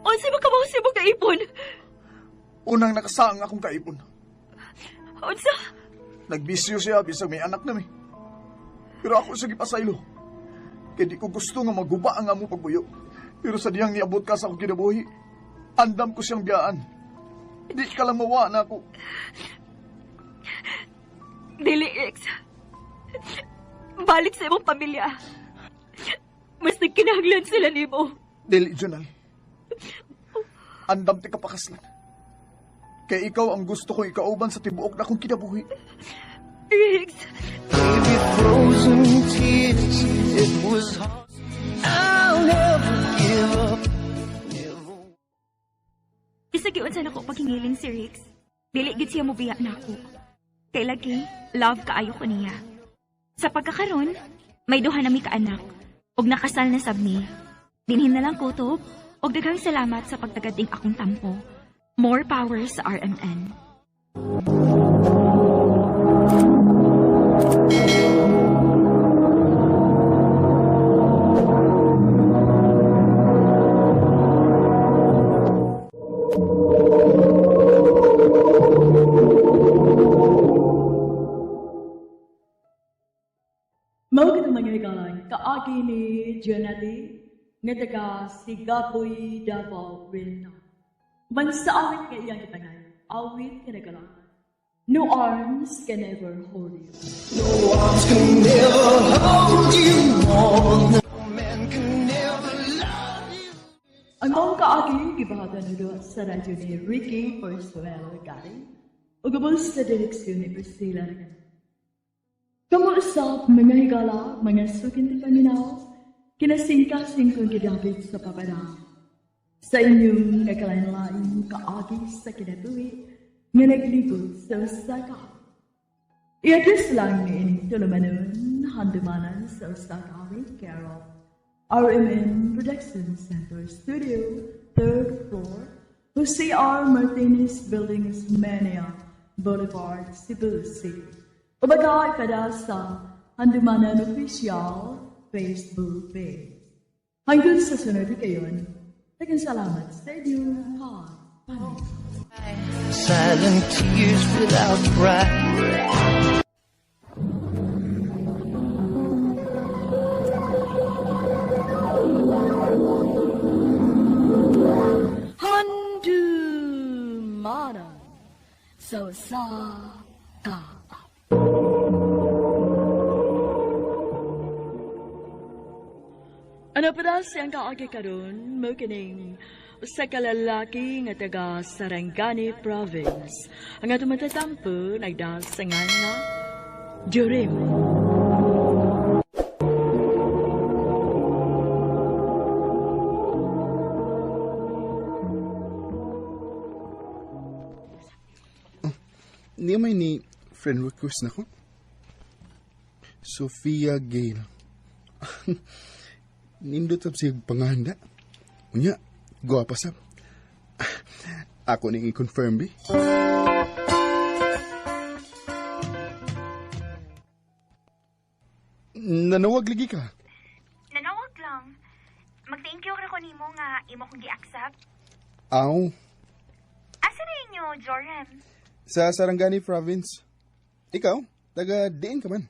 [SPEAKER 7] Unsa makabaw sa imong kaipon?
[SPEAKER 6] Unang nakasaang akong kaipon.
[SPEAKER 7] Unsa?
[SPEAKER 6] Nagbisyo siya, bisag may anak na may. Pero ako sige pasaylo. Kaya di ko gusto nga maguba ang amo pagbuyo. Pero sa diyang niabot ka sa akong kinabuhi, andam ko siyang biyaan. Di ka lang mawa na ako.
[SPEAKER 7] Dili, X. Balik sa imong pamilya. Mas nagkinahanglan sila nimo.
[SPEAKER 6] Dili, Junal. Andam ti kapakaslan. Kaya ikaw ang gusto kong ikauban sa tibuok na akong kinabuhi.
[SPEAKER 7] X.
[SPEAKER 9] Baby, frozen tears, it was hard. I'll never give up.
[SPEAKER 8] Isagion sa nako paghingiling si Rix. Dili gid siya mobiya na ako. Kay lagi, love kaayo ko niya. Sa pagkakaroon, may duha na mi kaanak, og nakasal na sab mi. Dinhin na lang kutob, og daghang salamat sa pagtagading akong tampo. More power sa RMN.
[SPEAKER 5] Mao kitang mangyaygalan, kaagi ni Jonali, nga taga si Gaboy Davao Rinta. Bansa awit nga iyang kitangan, awit kinagalan. No arms can ever hold you.
[SPEAKER 9] No arms can never hold you more. No man can never love you.
[SPEAKER 5] Ang maong kaagi, gibahatan na sa radyo ni Ricky Persuel Gary, o gabos sa direksyon ni Priscilla Ragan. Kamu usap mga higala, mga sukin ti paminaw, kinasingkasing kong gidapit sa papanaw. Sa inyong nagkalain-lain kaagi sa kinabuhi, nga naglibot sa usaka. I-address lang ni ining tulumanon, handumanan sa usaka with Carol. RMN Production Center Studio, 3rd floor, Jose R. Martinez Building, Mania, Boulevard, Cebu City. Ubagay kada sa Handumanan Official Facebook page. Hanggang sa sunod kayon, daghang salamat sa inyong pagpanig.
[SPEAKER 9] Silent tears without pride.
[SPEAKER 5] Handumanan sa usaka. Ano pa siyang kaagi karon mo kining sa kalalaki nga taga Sarangani Province. Ang atong matatampo nagdasangan na Jorim.
[SPEAKER 3] Hindi may ni friend request na ko. Sophia Gale. Nindot sab siya pangahanda. Unya, guwapa sab. Ako ning i-confirm bi. Nanawag lagi ka.
[SPEAKER 8] Nanawag lang. Mag-thank you ako nimo nga imo kong gi-accept.
[SPEAKER 3] Aw,
[SPEAKER 8] Asa na inyo, Joram?
[SPEAKER 3] sa Sarangani Province. Ikaw, taga diin ka man.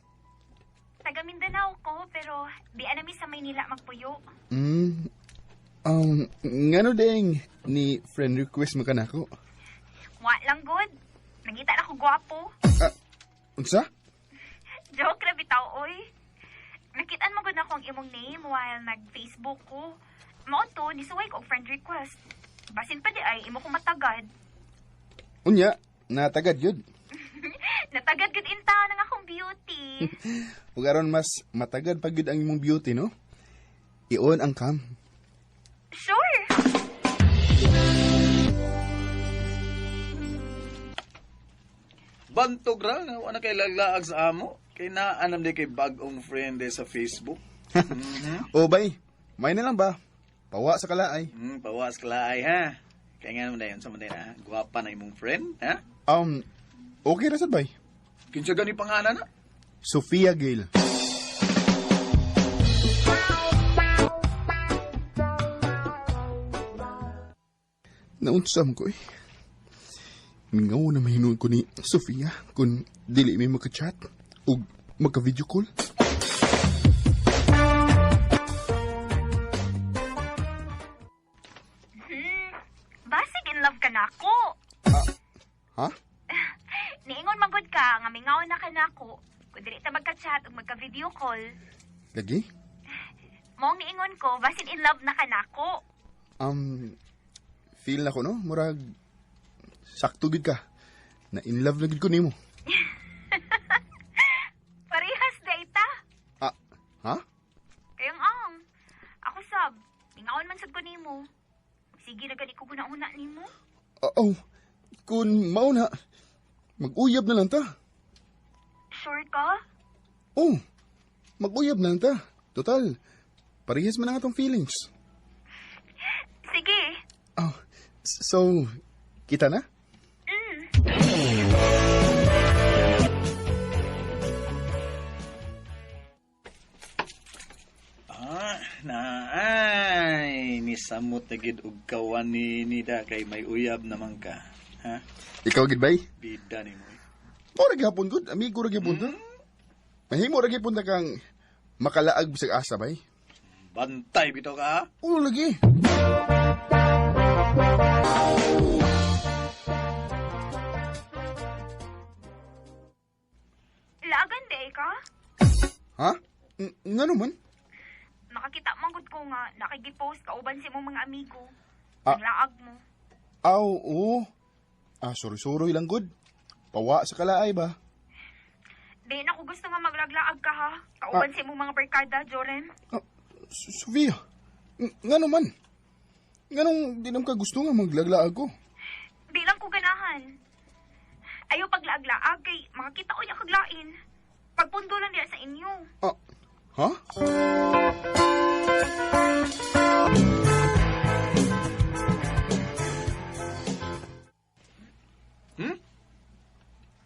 [SPEAKER 8] Taga Mindanao ko, pero di anami sa Maynila magpuyo.
[SPEAKER 3] Ngano ding ni friend request mo ka na ako?
[SPEAKER 8] Wa lang good. Nagita na ko gwapo.
[SPEAKER 3] Unsa?
[SPEAKER 8] Joke na bitaw, oy. Nakitaan mo gud na akong imong name while nag-Facebook ko. Mao to, nisuway ko og friend request. Basin pa di ay, imo kong matagad.
[SPEAKER 3] Unya, natagad yun.
[SPEAKER 8] Natagad gud inta ng akong beauty.
[SPEAKER 3] Ug aron mas matagad pag yun ang imong beauty, no? I-on ang cam.
[SPEAKER 8] Sure.
[SPEAKER 6] bantog ra nga wala kay laglaag sa amo. Kay naanam di kay bagong friend sa Facebook.
[SPEAKER 3] O bay, may na lang ba? Pawa sa kalaay.
[SPEAKER 6] Pawas kalaay ha. Kaya nga naman dayon sa manday na, guwapa na imong friend, ha?
[SPEAKER 3] Okay ra sad bay.
[SPEAKER 6] Kinsa gani pangalan na?
[SPEAKER 3] Sofia Gale. Naunsam ko eh. Mingaw na mahinuon ko ni Sofia kung dili may magka-chat o magka-video call.
[SPEAKER 7] Basig in love ka na ako.
[SPEAKER 3] Ha?
[SPEAKER 7] Niingon magod ka, nga mingaw na ka na ako. Kung dili ta magka-chat o magka-video call.
[SPEAKER 3] Lagi?
[SPEAKER 7] Mong niingon ko, basin in love na ka na ako.
[SPEAKER 3] Feel na ko no? Murag sakto gid ka. Na in love na gid ko nimo.
[SPEAKER 7] Parehas data.
[SPEAKER 3] Ha?
[SPEAKER 7] Kayang ako sab, mingawan man sad ko nimo. Sige na gani ko guna-una nimo.
[SPEAKER 3] Oo. Kung mauna, mag-uyab na lang ta.
[SPEAKER 7] Sure ka?
[SPEAKER 3] Oo. Mag-uyab na lang ta. Total, parehas man ang atong feelings.
[SPEAKER 7] Sige.
[SPEAKER 3] So, kita na?
[SPEAKER 6] Nisamot na gid og kawan ni Nida kay may uyab naman ka. Ha?
[SPEAKER 3] Ikaw gid bay?
[SPEAKER 6] Bida ni mo.
[SPEAKER 3] O ra gyapon gud, amigo ra gyapon ta. Mahimo ra gyapon ta kang makalaag bisag asa bay.
[SPEAKER 6] Bantay bitaw ka ha?
[SPEAKER 3] Oo lagi.
[SPEAKER 7] Laagan day ka?
[SPEAKER 3] Ha? Nga naman?
[SPEAKER 7] Nakakita man gud ko nga nakigipost ka uban sa imong mga amigo.
[SPEAKER 3] Ah.
[SPEAKER 7] Ang laag mo.
[SPEAKER 3] Aw, oo. Sorry lang good. Pawa sa kalaay ba?
[SPEAKER 7] Di na ko gusto nga maglaglaag ka ha. Kauban sa imong mga barkada, Joren.
[SPEAKER 3] Sofia, nga naman. Nga nung di naman ka gusto nga maglaglaag ko.
[SPEAKER 7] Di lang ko ganahan. Ayaw paglaag-laag kay makakita ko niya kaglain. Pagpundo lang diya sa inyo.
[SPEAKER 3] Ha?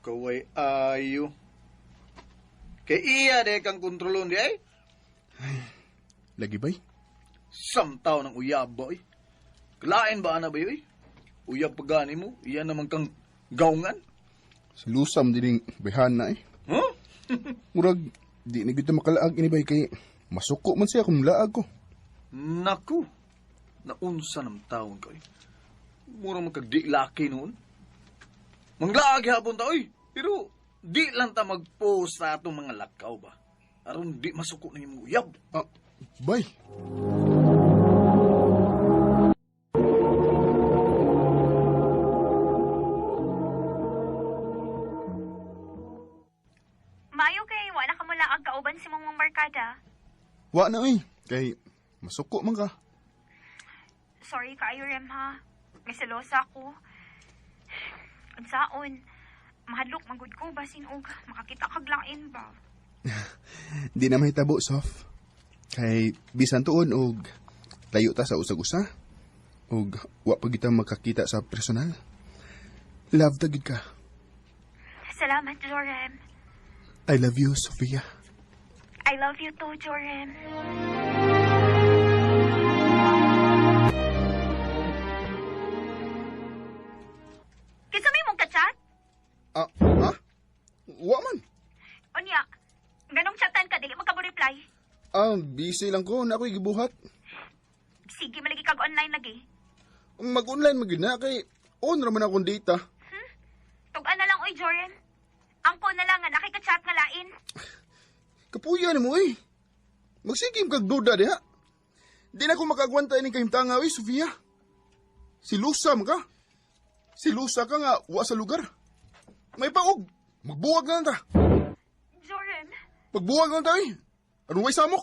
[SPEAKER 6] Kaway ayo. Kay iya de kang kontrolon di ay?
[SPEAKER 3] Lagi bay?
[SPEAKER 6] Samtaw ng uyab boy. Kalain ba ana ba yoy? Uyab pagani mo, iya naman kang gaungan.
[SPEAKER 3] Silusam din behan na eh.
[SPEAKER 6] Huh?
[SPEAKER 3] Murag, di na gito makalaag ini bay kay masuko man siya kung laag ko.
[SPEAKER 6] Naku, naunsa ng taon ko eh. Mura magkagdi laki noon. Manglaag hapon ta oy. Pero di lang ta mag-post sa atong mga lakaw ba? Aron di masuko na yung uyab.
[SPEAKER 3] Bay.
[SPEAKER 7] Mayo kay wala ka mo laag kauban sa imong barkada.
[SPEAKER 3] Wa na eh. Kay masuko man ka.
[SPEAKER 7] Sorry kayo, Rem, ha? May selosa ako. Unsaon, mahadlok magud ko basin og makakita kaglain ba?
[SPEAKER 3] Di na mahitabo, Sof. Kay bisan tuon og layo ta sa usag-usa. Og wa pa kita makakita sa personal. Love ta gid ka.
[SPEAKER 7] Salamat, Jorem.
[SPEAKER 3] I love you, Sofia.
[SPEAKER 7] I love you too, Jorem. Kinsa may mong ka-chat?
[SPEAKER 3] Ha? Wa man.
[SPEAKER 7] Unya, ganong chatan ka, dili magkabo-reply.
[SPEAKER 3] Busy lang ko na ako'y gibuhat.
[SPEAKER 7] Sige, malagi kag online lagi.
[SPEAKER 3] Mag-online magid na kay on raman akong data.
[SPEAKER 7] Tug-an na lang, oy, Jorem. Angko na lang nga nakika-chat nga lain.
[SPEAKER 3] Kapuya na mo eh. Magsigim kag duda diha. Di na ko makagwanta ining kahimtanga oy, Sofia. Silusa ka. Silusa ka nga wa sa lugar. May paog. Magbuwag na lang ta.
[SPEAKER 7] Jorem.
[SPEAKER 3] Magbuwag na lang ta eh. Anong way samok?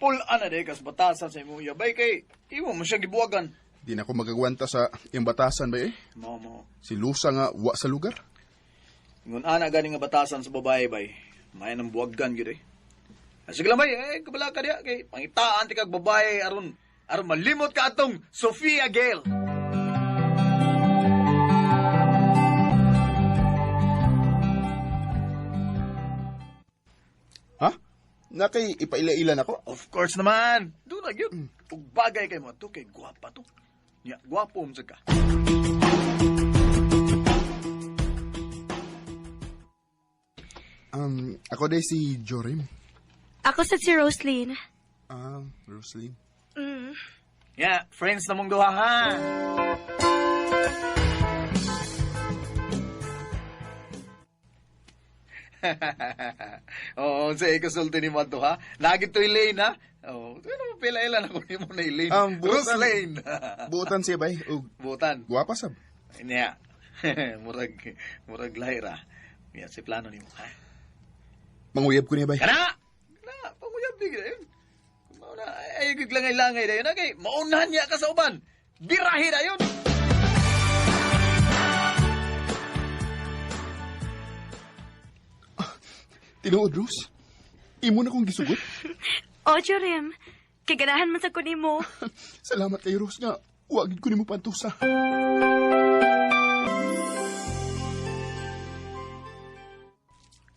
[SPEAKER 6] pulaan na de kas batasan sa imong uyab. Bay kay, imo mo siya gibuwagan.
[SPEAKER 3] Di na ako magagwanta sa iyang batasan ba eh.
[SPEAKER 6] Mo.
[SPEAKER 3] Si Lusa nga wa sa lugar.
[SPEAKER 6] Ngun ana gani nga batasan sa babae bay. May nang buwagan gyud eh. Sige lang bay, kabala ka diya kay pangitaan ti kag babae aron malimot ka atong Sofia Gale.
[SPEAKER 3] Ha? Na kay ipaila-ilan ako?
[SPEAKER 6] Of course naman. Doon na yun. Ug bagay kay mo to kay gwapa to. Nya, gwapo mo ka.
[SPEAKER 3] Ako day si Jorim.
[SPEAKER 11] Ako sa si Roslyn.
[SPEAKER 3] Roslyn.
[SPEAKER 6] Yeah, friends na mong duha ha. Oo, sa ikasulti ni Mato ha. Lagi to Elaine ha. Oo, ano mo pila-ilan ako ni mo na Elaine. Roslyn.
[SPEAKER 3] Buutan siya bay.
[SPEAKER 6] Buutan.
[SPEAKER 3] Guwapa sab.
[SPEAKER 6] Niya. murag lahira. Yan si plano ni mo ha.
[SPEAKER 3] Manguyab ko niya bay.
[SPEAKER 6] Kana! Panguyab di gina yun. Ay, giglangay-langay na yun. Okay, maunahan niya ka sa uban. Birahi na yun.
[SPEAKER 3] Tinuod, Rose? Imo na kong gisugot?
[SPEAKER 11] O, Jorim. Kaganahan man sa kunin mo.
[SPEAKER 3] Salamat kay Rose nga. Huwagin ko ni mo pantusa.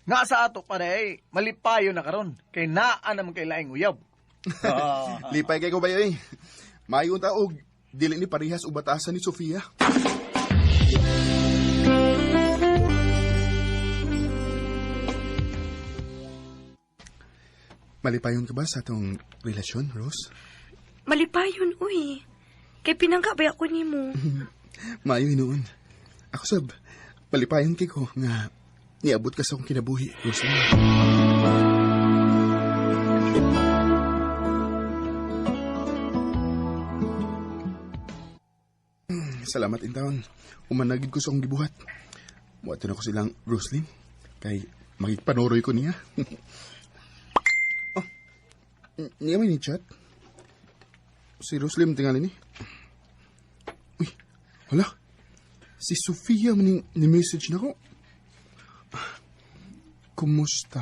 [SPEAKER 6] Nga sa ato pa na malipayo na karon kay naa naman kay laing uyab.
[SPEAKER 3] Lipay kay ko ba yun? Mayong taog, dili ni parihas o batasan ni Sofia. Malipayon ka ba sa atong relasyon, Rose?
[SPEAKER 11] Malipayon, uy. Kay pinanggabay ako ni mo.
[SPEAKER 3] Mayo noon. Ako sab, malipayon kay ko nga niabot ka sa akong kinabuhi, Rose. Salamat in taon. Umanagid ko sa akong gibuhat. Muatan ako silang Roslyn. Kay magigpanoroy ko niya. Niya may ni-chat. Si Roslyn tingali ni. Uy, wala. Si Sofia ni-message na ko. Kumusta?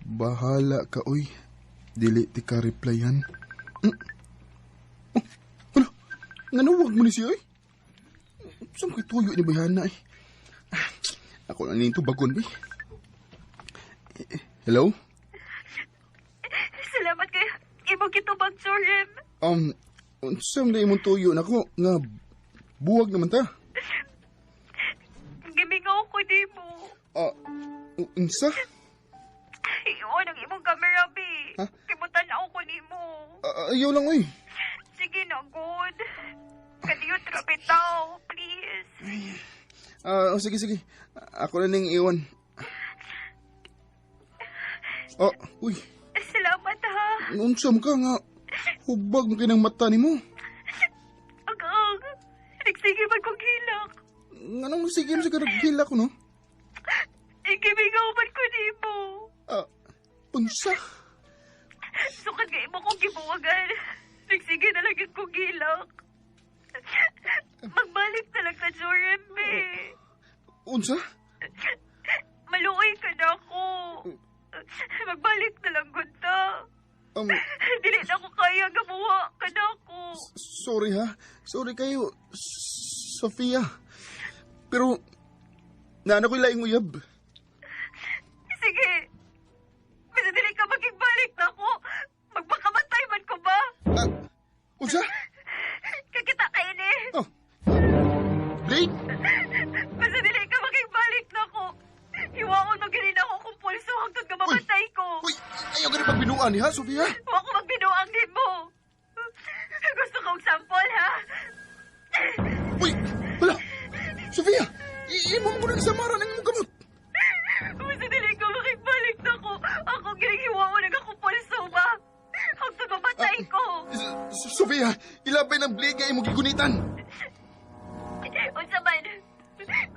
[SPEAKER 3] Bahala ka, uy. Dili ti ka replyan. Wala. Nanuwag mo ni siya, uy. Saan ko'y tuyo ni Bayana, eh? Ako na nito bagon, eh. Hello?
[SPEAKER 7] Salamat kay imong kitubag, Jorim.
[SPEAKER 3] Unsam na imong tuyo na ko, nga buwag naman ta.
[SPEAKER 7] Gimingaw ko di mo.
[SPEAKER 3] Unsa?
[SPEAKER 7] Iwan ang imong camera, B.
[SPEAKER 3] Ha?
[SPEAKER 7] Kimutan na ako ni mo.
[SPEAKER 3] Ayaw lang, uy.
[SPEAKER 7] Sige na, good. Kaniyot ra bitaw, please.
[SPEAKER 3] Sige. Ako na ning iwan. Uy.
[SPEAKER 7] Salamat, ha.
[SPEAKER 3] Unsam ka nga. Hubag mo kinang mata ni mo.
[SPEAKER 7] Agang. Nagsige man kong hilak.
[SPEAKER 3] Anong sige mo sa karagila ko, no?
[SPEAKER 7] Ikimingaw man ko ni mo.
[SPEAKER 3] Unsa?
[SPEAKER 7] Sukad nga imo kong gibuwagan. Nagsige na lang yung kong hilak. Magbalik na lang ka, Jorim, eh.
[SPEAKER 3] Unsa?
[SPEAKER 7] Maluoy ka na ako. Magbalik na lang, gunta. Dili na ako kaya gamuha ka na ako.
[SPEAKER 3] Sorry, ha? Sorry kayo, Sofia. Pero, naana ko'y laing uyab.
[SPEAKER 7] Sige. Basta dili ka magbalik na ako. Magpakamatay man ko ba?
[SPEAKER 3] Unsa?
[SPEAKER 7] Kakita kayo ni.
[SPEAKER 3] Blake?
[SPEAKER 7] Basta dili ka magbalik na ako. Hiwaon maginin ako kung pulso hangtod ka mamatay ko.
[SPEAKER 3] Uy, ayaw ka rin pagbinuan, ha, Sofia?
[SPEAKER 7] Huwag ko magbinuang din mo. Gusto kong sampol, ha?
[SPEAKER 3] Uy, wala. Sofia, iimo mo nang samaran ng imong gamot.
[SPEAKER 7] Basta dili ka magbalik na ako. Ako ginihiwaon ng akong pulso ba? Hangtod mamatay ko.
[SPEAKER 3] Sofia, ilabay ng Blake nga imong gigunitan.
[SPEAKER 7] Unsa man,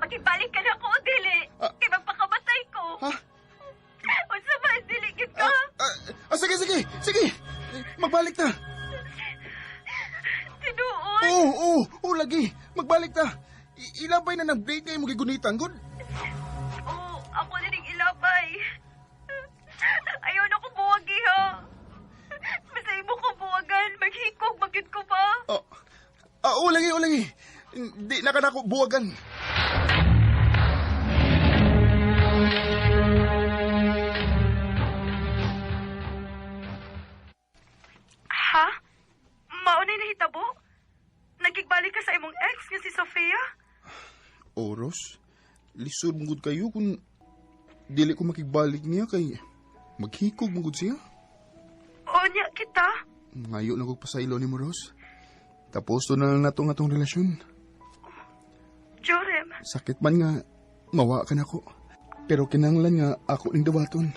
[SPEAKER 7] magibalik ka na ako o dili. Kaya magpakamatay ko.
[SPEAKER 3] Ha?
[SPEAKER 7] Unsa man, dili gid ka.
[SPEAKER 3] Sige. magbalik ta.
[SPEAKER 7] Tinuod.
[SPEAKER 3] Oo, lagi. Magbalik ta. Ilabay na ng blade kayo mo gigunitan, good?
[SPEAKER 7] Oo, ako na rin ilabay. Ayaw na ko buwagi, ha? Basta imo ko buwagan, maghikog, magid ko pa.
[SPEAKER 3] Oo, lagi. Di na ka na ako buwagan.
[SPEAKER 7] Ha? Maunay na hitabo? Nagigbalik ka sa imong ex nga si Sofia?
[SPEAKER 3] Oros, lisod mong gud kayo kung dili ko makigbalik niya kay maghikog mong gud siya.
[SPEAKER 7] O niya kita?
[SPEAKER 3] Ngayon na ko pasaylo ni mo, Ros. Tapos to na lang natong atong relasyon.
[SPEAKER 7] Jorem,
[SPEAKER 3] Sakit man nga, mawa ka na ko. Pero kinanglan nga ako ning dawaton.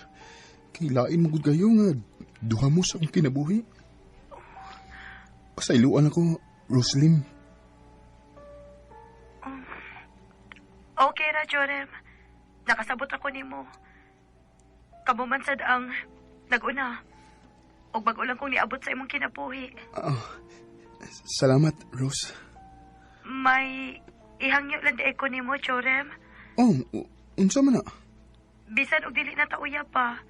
[SPEAKER 3] Kailain mo gud kayo nga duha mo sa akong kinabuhi. Pasayloan ako, Roslyn.
[SPEAKER 7] okay ra, Jorem. Nakasabot ako nimo. Kabumansad ang nag-una. O bago lang kong niabot sa imong kinabuhi.
[SPEAKER 3] Salamat, Rose.
[SPEAKER 7] May ihangyo lang di ko nimo, Jorem.
[SPEAKER 3] Unsa man na?
[SPEAKER 7] Bisan og dili na ta uya pa.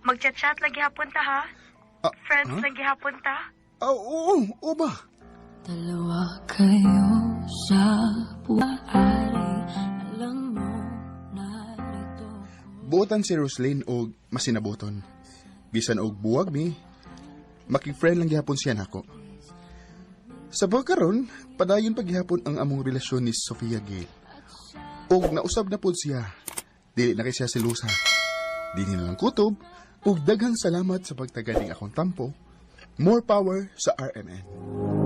[SPEAKER 7] Mag-chat-chat lang gihapon ta, ha? Friends lang gihapon ta.
[SPEAKER 3] Oo ba?
[SPEAKER 9] Dalawa kayo sa buhay, alam mo narito.
[SPEAKER 3] Buotan si Roslyn og masinaboton. Bisan og buwag mi, makig-friend lang gihapon siya nako. Sa pagkaron, padayon paghihapon ang among relasyon ni Sofia Gale. Og nausab na pod siya, dili na kay siya silusa. Dili na lang kutob, og daghang salamat sa pagtagaling akong tampo. More power sa RMN.